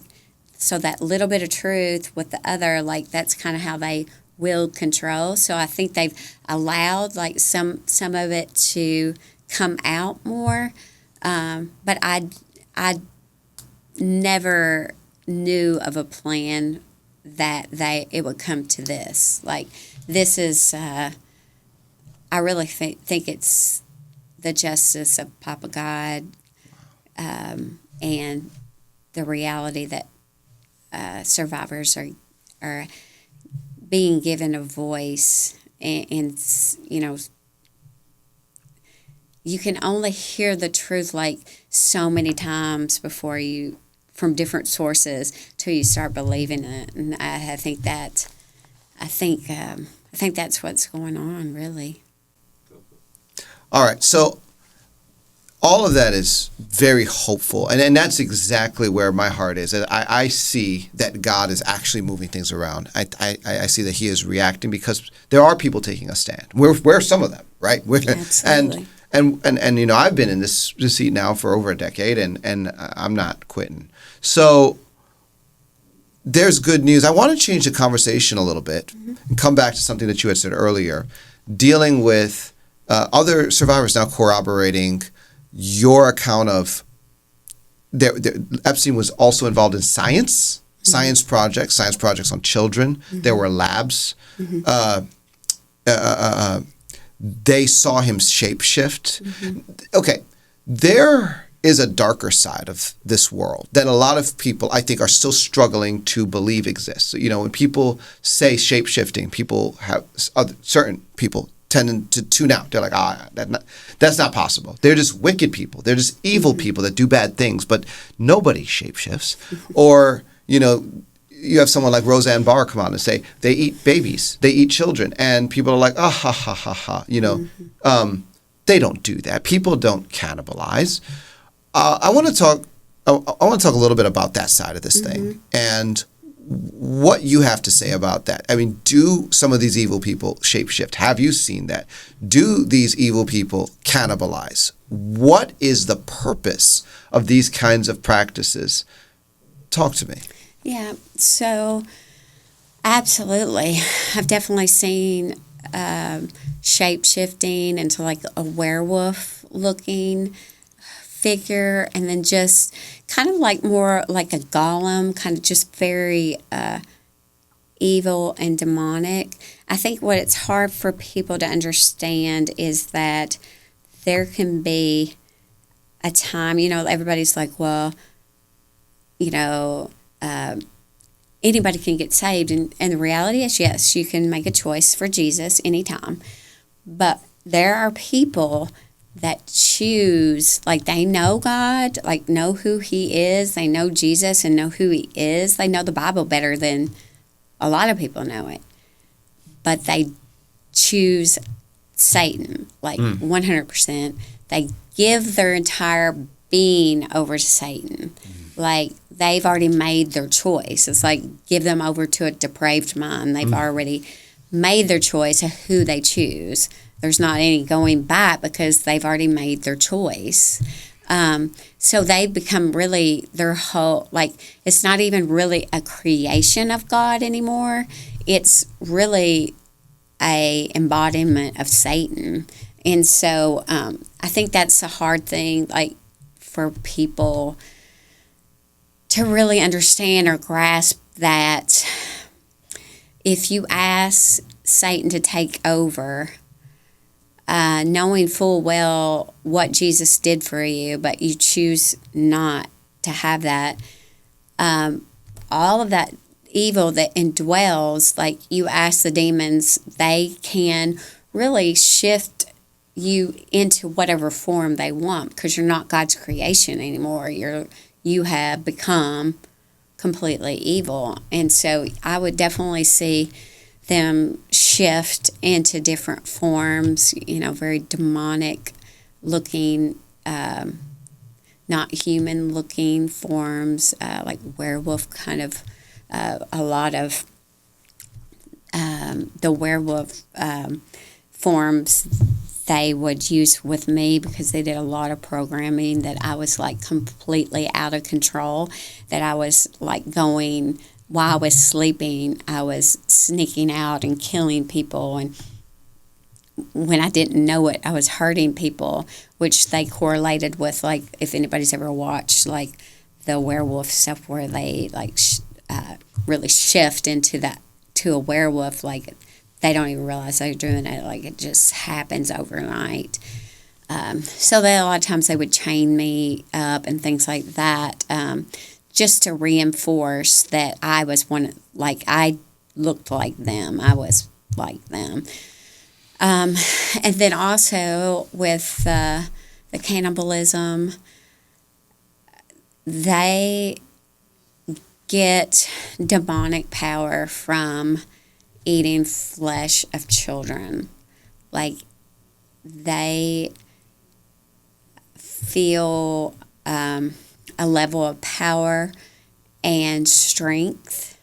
so that little bit of truth with the other, like, that's kind of how they wield control. So I think they've allowed like some of it to come out more, but I never knew of a plan that it would come to this. Like, this is I really think it's the justice of Papa God, and the reality that survivors are being given a voice, and you know, you can only hear the truth like so many times before you, from different sources, till you start believing it. And I think that's what's going on, really.
All right, so all of that is very hopeful. And that's exactly where my heart is. I see that God is actually moving things around. I see that he is reacting because there are people taking a stand. We're some of them, right?
Absolutely.
And you know, I've been in this seat now for over a decade, and I'm not quitting. So there's good news. I want to change the conversation a little bit and come back to something that you had said earlier, dealing with other survivors now corroborating your account of Epstein was also involved in science projects on children. There were labs. They saw him shapeshift. Okay, there is a darker side of this world that a lot of people, I think, are still struggling to believe exists. You know, when people say shapeshifting, certain people tend to tune out. They're like, that's not possible. They're just wicked people. They're just evil people that do bad things. But nobody shapeshifts. Or, you know, you have someone like Roseanne Barr come out and say they eat babies, they eat children, and people are like, ha ha ha. You know, they don't do that. People don't cannibalize. I want to talk a little bit about that side of this thing and what you have to say about that. I mean, do some of these evil people shapeshift? Have you seen that? Do these evil people cannibalize? What is the purpose of these kinds of practices? Talk to me.
Yeah, so absolutely. I've definitely seen shape-shifting into like a werewolf-looking figure, and then just kind of like more like a golem, kind of just very evil and demonic. I think what it's hard for people to understand is that there can be a time, you know, everybody's like, well, you know, anybody can get saved. And the reality is, yes, you can make a choice for Jesus anytime. But there are people that choose, like they know God, like know who he is. They know Jesus and know who he is. They know the Bible better than a lot of people know it. But they choose Satan, like 100%. They give their entire being over to Satan. Like they've already made their choice. It's like give them over to a depraved mind. They've already made their choice of who they choose. There's not any going back because they've already made their choice. So they become really their whole, like, it's not even really a creation of God anymore. It's really a embodiment of Satan. And so I think that's a hard thing, like, for people to really understand or grasp that if you ask Satan to take over, knowing full well what Jesus did for you, but you choose not to have that, all of that evil that indwells, like you ask the demons, they can really shift you into whatever form they want because you're not God's creation anymore. You have become completely evil. And so I would definitely see them shift into different forms, you know, very demonic looking, not human looking forms, like werewolf kind of, a lot of the werewolf forms they would use with me because they did a lot of programming that I was like completely out of control, that I was like going, while I was sleeping, I was sneaking out and killing people, and when I didn't know it, I was hurting people, which they correlated with, like, if anybody's ever watched, like, the werewolf stuff where they, like, really shift into that, to a werewolf, like, they don't even realize they're doing it, like, it just happens overnight. So they, a lot of times they would chain me up and things like that, just to reinforce that I was one, like, I looked like them. I was like them. And then also with the cannibalism, they get demonic power from eating flesh of children. Like, they feel a level of power and strength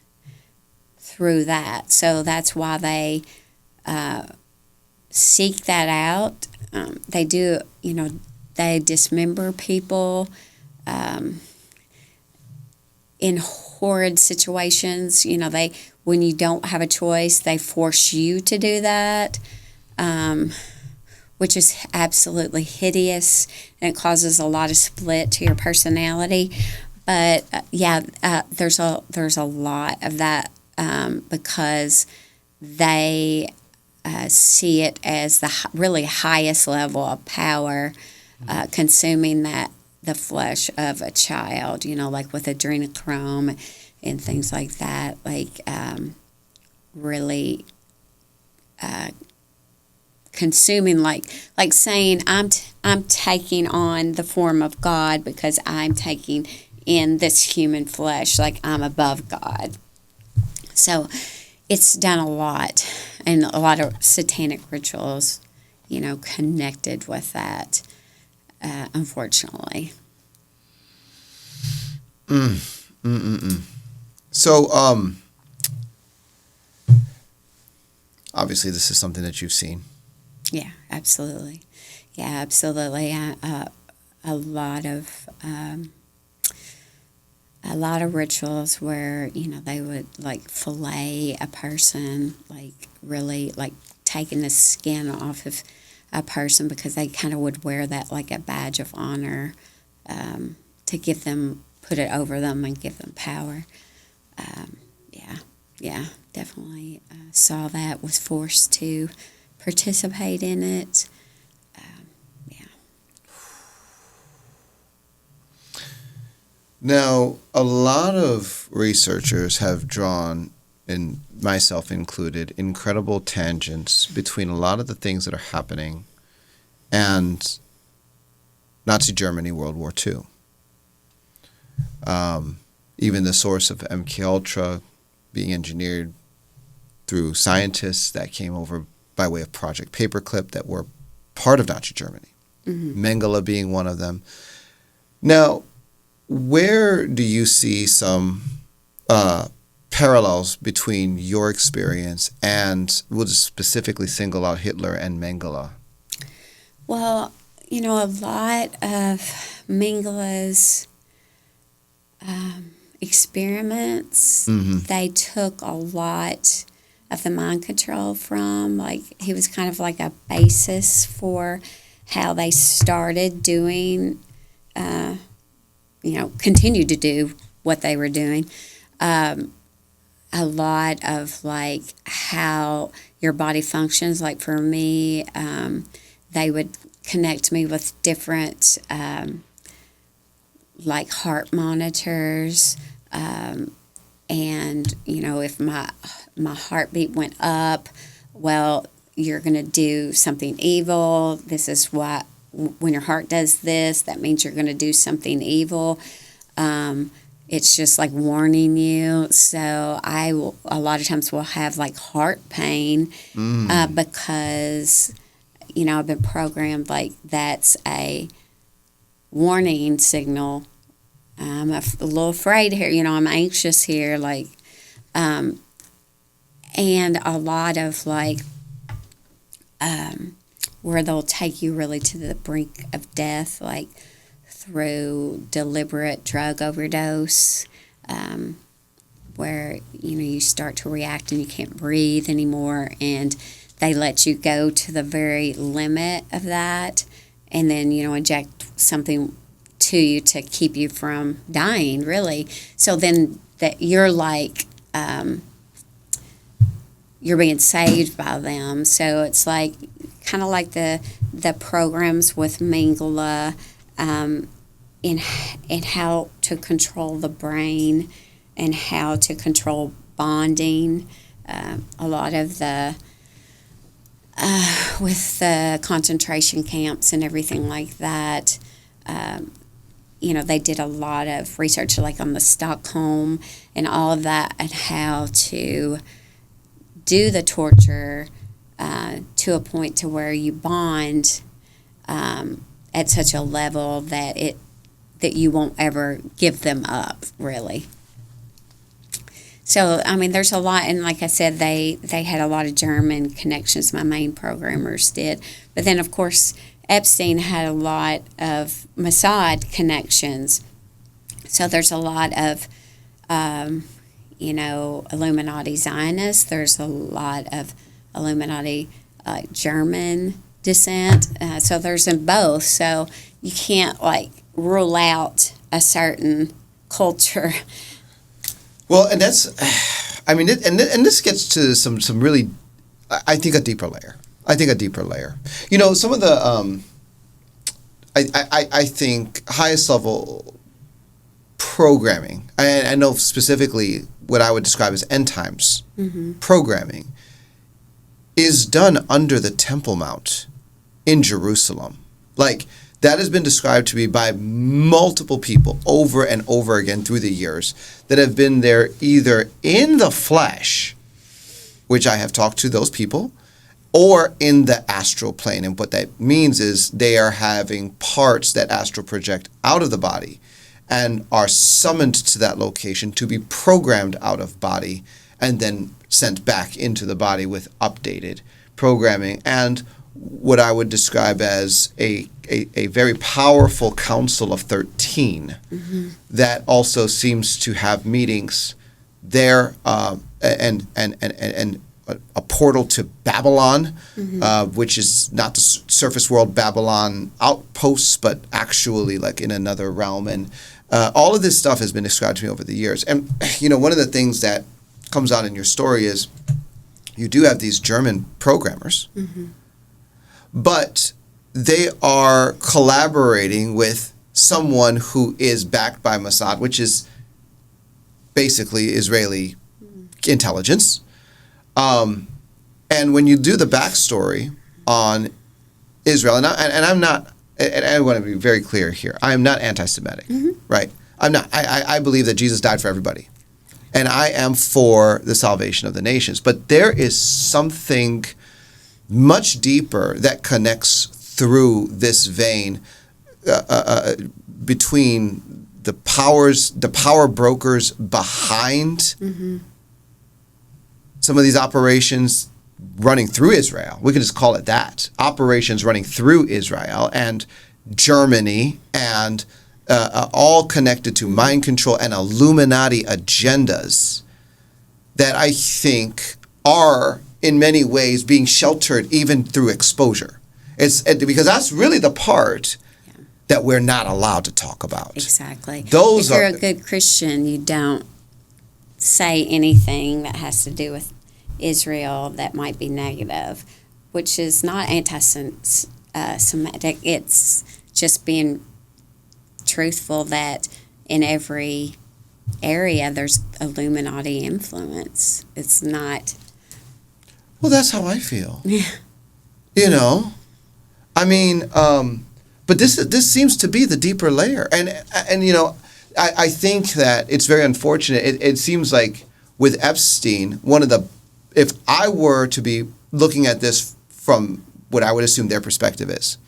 through that. So that's why they seek that out. They do, they dismember people in horrid situations. When you don't have a choice, they force you to do that, which is absolutely hideous, and it causes a lot of split to your personality. But there's a lot of that because they see it as the really highest level of power, consuming the flesh of a child, like with adrenochrome and things like that, really consuming, like saying I'm taking on the form of God because I'm taking in this human flesh, like I'm above God. So it's done a lot, and a lot of satanic rituals, connected with that, unfortunately.
So, obviously, this is something that you've seen.
Yeah, absolutely. Yeah, absolutely. A lot of rituals where they would fillet a person, really taking the skin off of a person, because they kind of would wear that like a badge of honor, to put it over them and give them power. Definitely saw that, was forced to participate in it.
Now, a lot of researchers have drawn, and myself included, incredible tangents between a lot of the things that are happening and Nazi Germany, World War II. Even the source of MKUltra being engineered through scientists that came over by way of Project Paperclip that were part of Nazi Germany. Mm-hmm. Mengele being one of them. Now, where do you see some parallels between your experience and, we'll just specifically single out Hitler and Mengele?
Well, a lot of Mengele's experiments, mm-hmm. they took a lot of the mind control from. He was kind of like a basis for how they started doing, continued to do what they were doing. A lot of how your body functions. For me, they would connect me with different heart monitors, and if my heartbeat went up, well, you're going to do something evil. This is what, when your heart does this, that means you're going to do something evil. It's just warning you. So a lot of times will have heart pain, because I've been programmed that's a warning signal. I'm a little afraid here, I'm anxious here, and a lot of where they'll take you really to the brink of death, through deliberate drug overdose, where you start to react and you can't breathe anymore, and they let you go to the very limit of that, and then inject something to you to keep you from dying, really. So then that you're you're being saved by them. So it's kind of like the programs with Mengele, in how to control the brain and how to control bonding. A lot of the with the concentration camps and everything like that, they did a lot of research on the Stockholm and all of that, and how to do the torture to a point to where you bond, at such a level that you won't ever give them up, really. So, I mean, there's a lot, and like I said, they had a lot of German connections, my main programmers did. But then, of course, Epstein had a lot of Mossad connections. So there's a lot of, Illuminati Zionists. There's a lot of Illuminati German descent. So there's in both. So you can't, rule out a certain culture.
Well, and that's, I mean, and this gets to some really, I think, a deeper layer. You know, some of the, I think, highest level programming, I know specifically what I would describe as end times programming, is done under the Temple Mount in Jerusalem. Like, that has been described to me by multiple people over and over again through the years that have been there either in the flesh, which I have talked to those people, or in the astral plane. And what that means is they are having parts that astral project out of the body and are summoned to that location to be programmed out of body and then sent back into the body with updated programming. And what I would describe as a very powerful council of 13 that also seems to have meetings there and a portal to Babylon, which is not the surface world Babylon outposts, but actually like in another realm. And all of this stuff has been described to me over the years. And, you know, one of the things that comes out in your story is you do have these German programmers, but they are collaborating with someone who is backed by Mossad, which is basically Israeli intelligence. And when you do the backstory on Israel, and I'm not, and I want to be very clear here, I am not anti-Semitic, right? I'm not. I believe that Jesus died for everybody. And I am for the salvation of the nations. But there is something much deeper that connects through this vein between the power brokers behind some of these operations running through Israel. We can just call it that. Operations running through Israel and Germany and all connected to mind control and Illuminati agendas that I think are in many ways being sheltered even through exposure. It's because that's really the part that we're not allowed to talk about.
Exactly. If you're a good Christian, you don't say anything that has to do with Israel that might be negative, which is not anti-Semitic. It's just being truthful that in every area there's Illuminati influence. It's not.
Well, that's how I feel. Yeah. You know, I mean, but this seems to be the deeper layer, and you know, I think that it's very unfortunate. It seems like with Epstein, if I were to be looking at this from what I would assume their perspective is,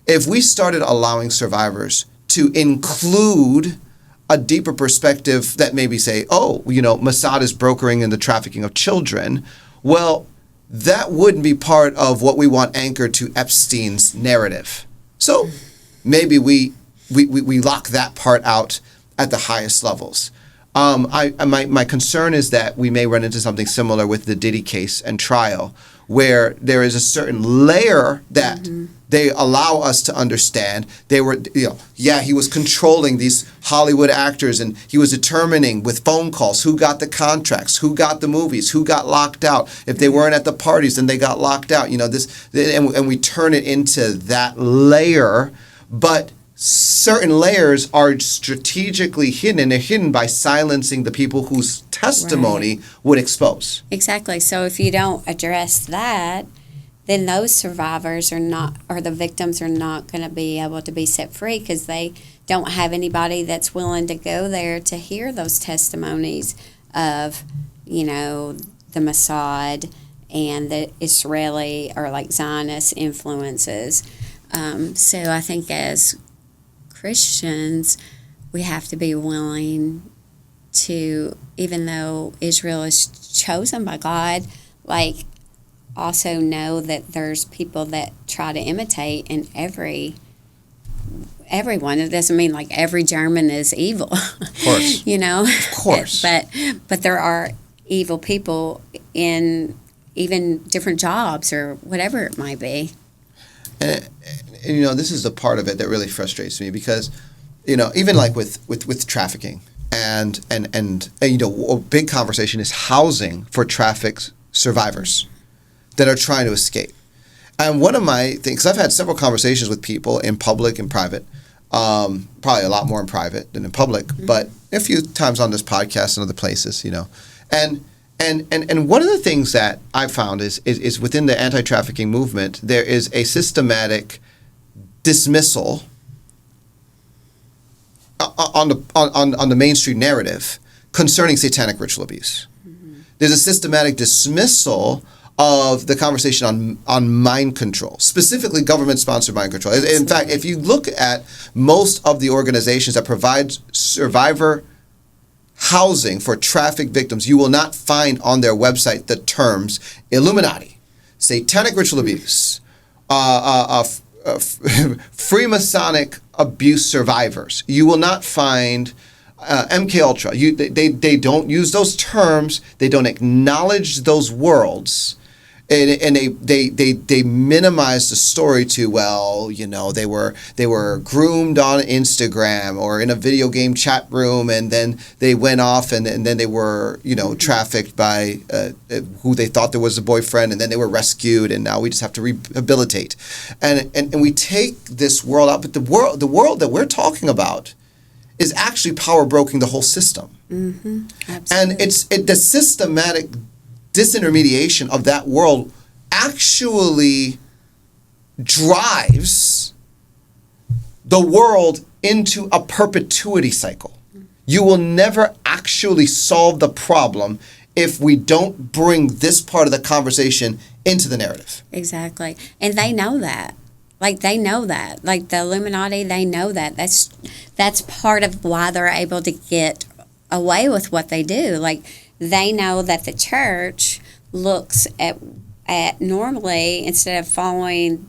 if we started allowing survivors to include a deeper perspective that maybe say, oh, you know, Mossad is brokering in the trafficking of children, well, that wouldn't be part of what we want anchored to Epstein's narrative. So maybe we lock that part out at the highest levels. My concern is that we may run into something similar with the Diddy case and trial, where there is a certain layer that they allow us to understand. They were, he was controlling these Hollywood actors, and he was determining with phone calls who got the contracts, who got the movies, who got locked out. If they weren't at the parties, then they got locked out. You know, and we turn it into that layer, but certain layers are strategically hidden, and they're hidden by silencing the people whose testimony would expose.
Exactly. So if you don't address that, then those survivors or the victims are not going to be able to be set free because they don't have anybody that's willing to go there to hear those testimonies of, the Mossad and the Israeli or like Zionist influences. So I think as Christians, we have to be willing to, even though Israel is chosen by God, like also know that there's people that try to imitate in everyone. It doesn't mean like every German is evil.
Of course.
Of
course.
But there are evil people in even different jobs or whatever it might be.
And this is the part of it that really frustrates me because, even like with trafficking and a big conversation is housing for trafficked survivors that are trying to escape. And one of my things, I've had several conversations with people in public and private, probably a lot more in private than in public, but a few times on this podcast and other places, And one of the things that I've found is within the anti-trafficking movement, there is a systematic dismissal on the mainstream narrative concerning satanic ritual abuse. Mm-hmm. There's a systematic dismissal of the conversation on mind control, specifically government-sponsored mind control. In fact, if you look at most of the organizations that provide survivor housing for trafficked victims, you will not find on their website the terms Illuminati, satanic ritual abuse, Freemasonic abuse survivors. You will not find MK Ultra. They don't use those terms. They don't acknowledge those worlds. And they minimize the story to, they were groomed on Instagram or in a video game chat room, and then they went off and then they were trafficked by who they thought there was a boyfriend, and then they were rescued, and now we just have to rehabilitate, and we take this world out, but the world that we're talking about is actually power broking the whole system. Mm-hmm. And it's the systematic disintermediation of that world actually drives the world into a perpetuity cycle. You will never actually solve the problem if we don't bring this part of the conversation into the narrative.
Exactly. And they know that. Like, they know that. Like, the Illuminati, they know that. That's part of why they're able to get away with what they do. Like, they know that the church looks at normally, instead of following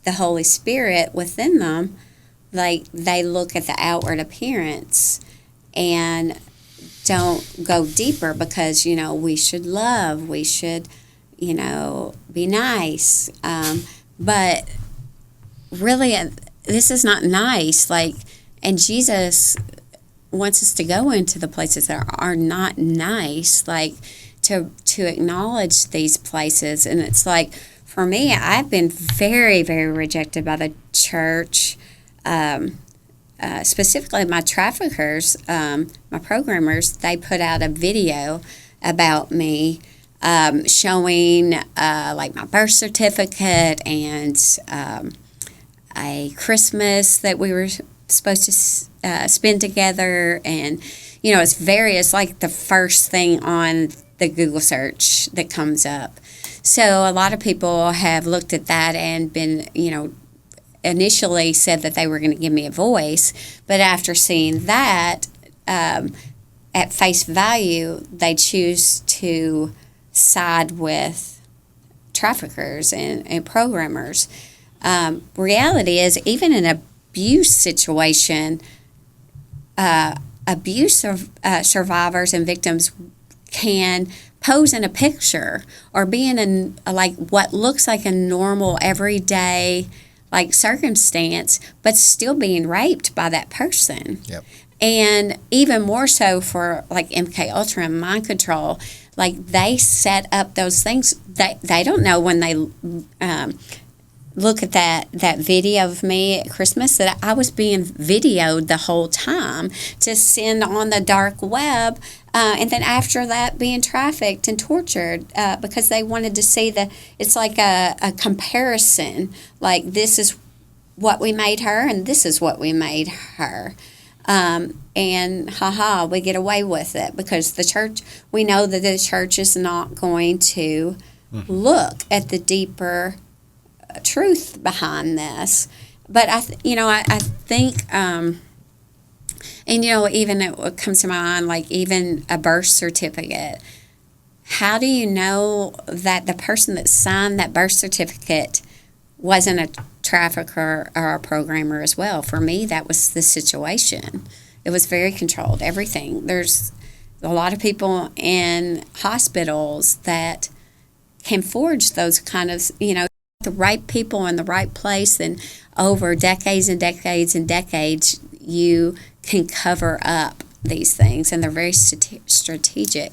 the Holy Spirit within them, like, they look at the outward appearance and don't go deeper because, we should love, we should, be nice. But really, this is not nice. Like, and Jesus wants us to go into the places that are not nice, like to acknowledge these places. And it's like, for me, I've been very, very rejected by the church, specifically my traffickers, my programmers. They put out a video about me, showing like my birth certificate and a Christmas that we were supposed to spend together, and it's like the first thing on the Google search that comes up. So a lot of people have looked at that and been, initially said that they were going to give me a voice, but after seeing that, at face value, they choose to side with traffickers and programmers. Reality is, even in an abuse situation, abuse survivors and victims can pose in a picture or be in like what looks like a normal everyday like circumstance, but still being raped by that person.
Yep.
And even more so for like MK Ultra and mind control, like they set up those things. They don't know when they look at that video of me at Christmas that I was being videoed the whole time to send on the dark web, and then after that being trafficked and tortured because they wanted to see it's like a comparison, like this is what we made her and this is what we made her. And we get away with it because the church, we know that the church is not going to look at the deeper truth behind this. but I think, and even it comes to my mind, like even a birth certificate. How do you know that the person that signed that birth certificate wasn't a trafficker or a programmer as well? For me, that was the situation. It was very controlled, everything. There's a lot of people in hospitals that can forge those kind of, the right people in the right place, and over decades and decades and decades, you can cover up these things, and they're very strategic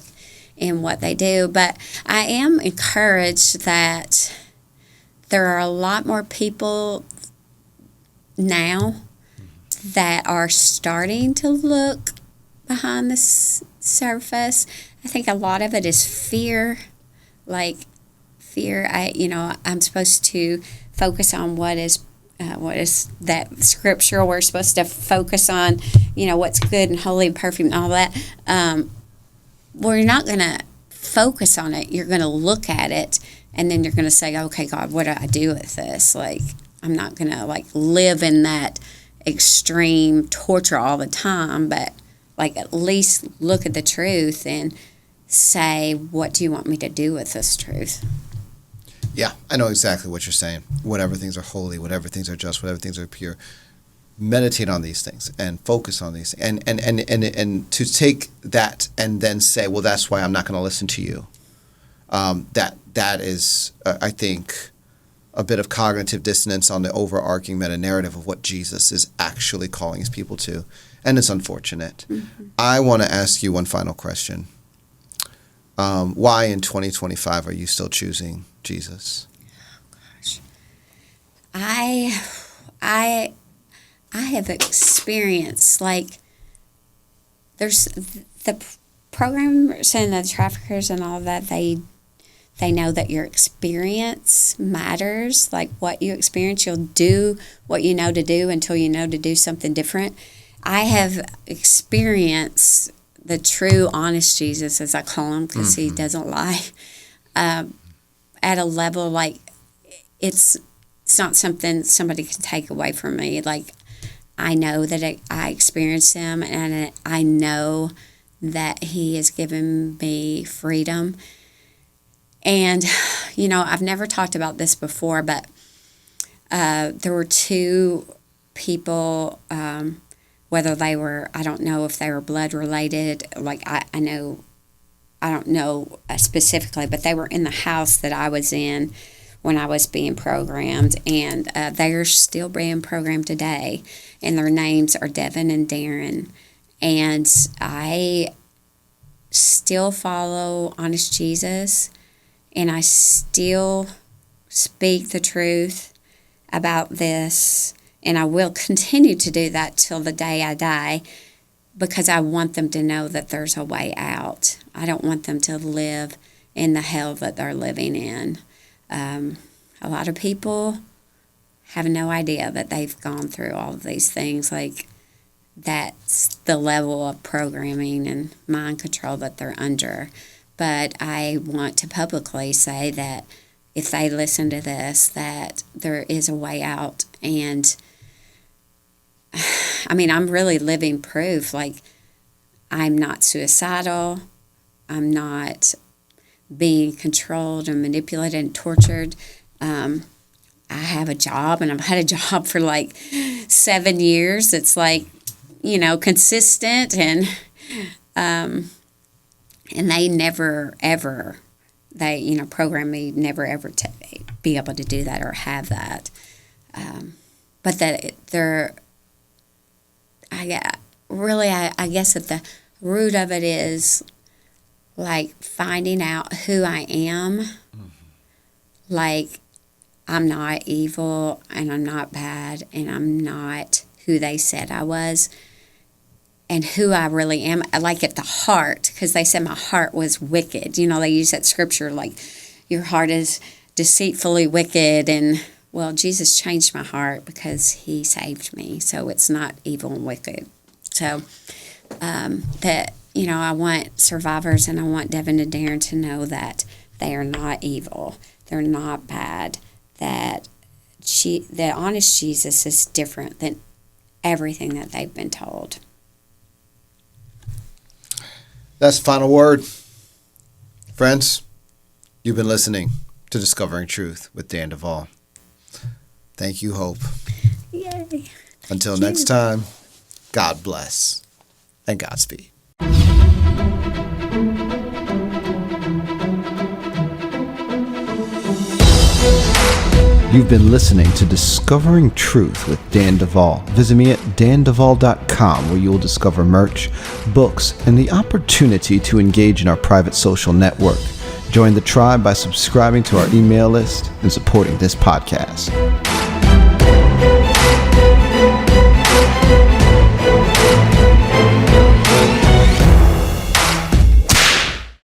in what they do. But I am encouraged that there are a lot more people now that are starting to look behind the surface. I think a lot of it is fear, like fear. I'm supposed to focus on what is that scripture. We're supposed to focus on, what's good and holy and perfect and all that. Well, you're not going to focus on it. You're going to look at it, and then you're going to say, okay, God, what do I do with this? Like, I'm not going to, live in that extreme torture all the time, but, at least look at the truth and say, what do you want me to do with this truth?
Yeah, I know exactly what you're saying. Whatever things are holy, whatever things are just, whatever things are pure. Meditate on these things and focus on these, and to take that and then say, well, that's why I'm not going to listen to you. That is, I think, a bit of cognitive dissonance on the overarching meta narrative of what Jesus is actually calling his people to, and it's unfortunate. Mm-hmm. I want to ask you one final question. Why in 2025 are you still choosing Jesus?
Oh gosh, I have experienced, there's the programmers and the traffickers and all that, they know that your experience matters. Like what you experience, you'll do what you know to do until you know to do something different. I have experienced the true, honest Jesus, as I call him, because he doesn't lie, at a level it's not something somebody can take away from me. I know that I experienced him, and I know that he has given me freedom. And, I've never talked about this before, but there were two people, whether they were, I don't know if they were blood related, I don't know specifically, but they were in the house that I was in when I was being programmed, and they are still being programmed today, and their names are Devin and Darren, and I still follow Honest Jesus, and I still speak the truth about this, and I will continue to do that till the day I die, because I want them to know that there's a way out. I don't want them to live in the hell that they're living in. A lot of people have no idea that they've gone through all of these things. That's the level of programming and mind control that they're under. But I want to publicly say that if they listen to this, that there is a way out. And I'm really living proof. I'm not suicidal. I'm not being controlled and manipulated and tortured. I have a job, and I've had a job for 7 years. It's consistent, and they never ever, program me never ever to be able to do that or have that. But that I guess at the root of it is finding out who I am. I'm not evil, and I'm not bad, and I'm not who they said I was, and who I really am, at the heart, because they said my heart was wicked. They use that scripture, your heart is deceitfully wicked, and, well, Jesus changed my heart because he saved me, so it's not evil and wicked. So, I want survivors, and I want Devin and Darren to know that they are not evil, they're not bad, that the honest Jesus is different than everything that they've been told.
That's the final word. Friends, you've been listening to Discovering Truth with Dan Duval. Thank you, Hope.
Yay.
Until next time, God bless and Godspeed. You've been listening to Discovering Truth with Dan Duval. Visit me at danduval.com, where you'll discover merch, books, and the opportunity to engage in our private social network. Join the tribe by subscribing to our email list and supporting this podcast.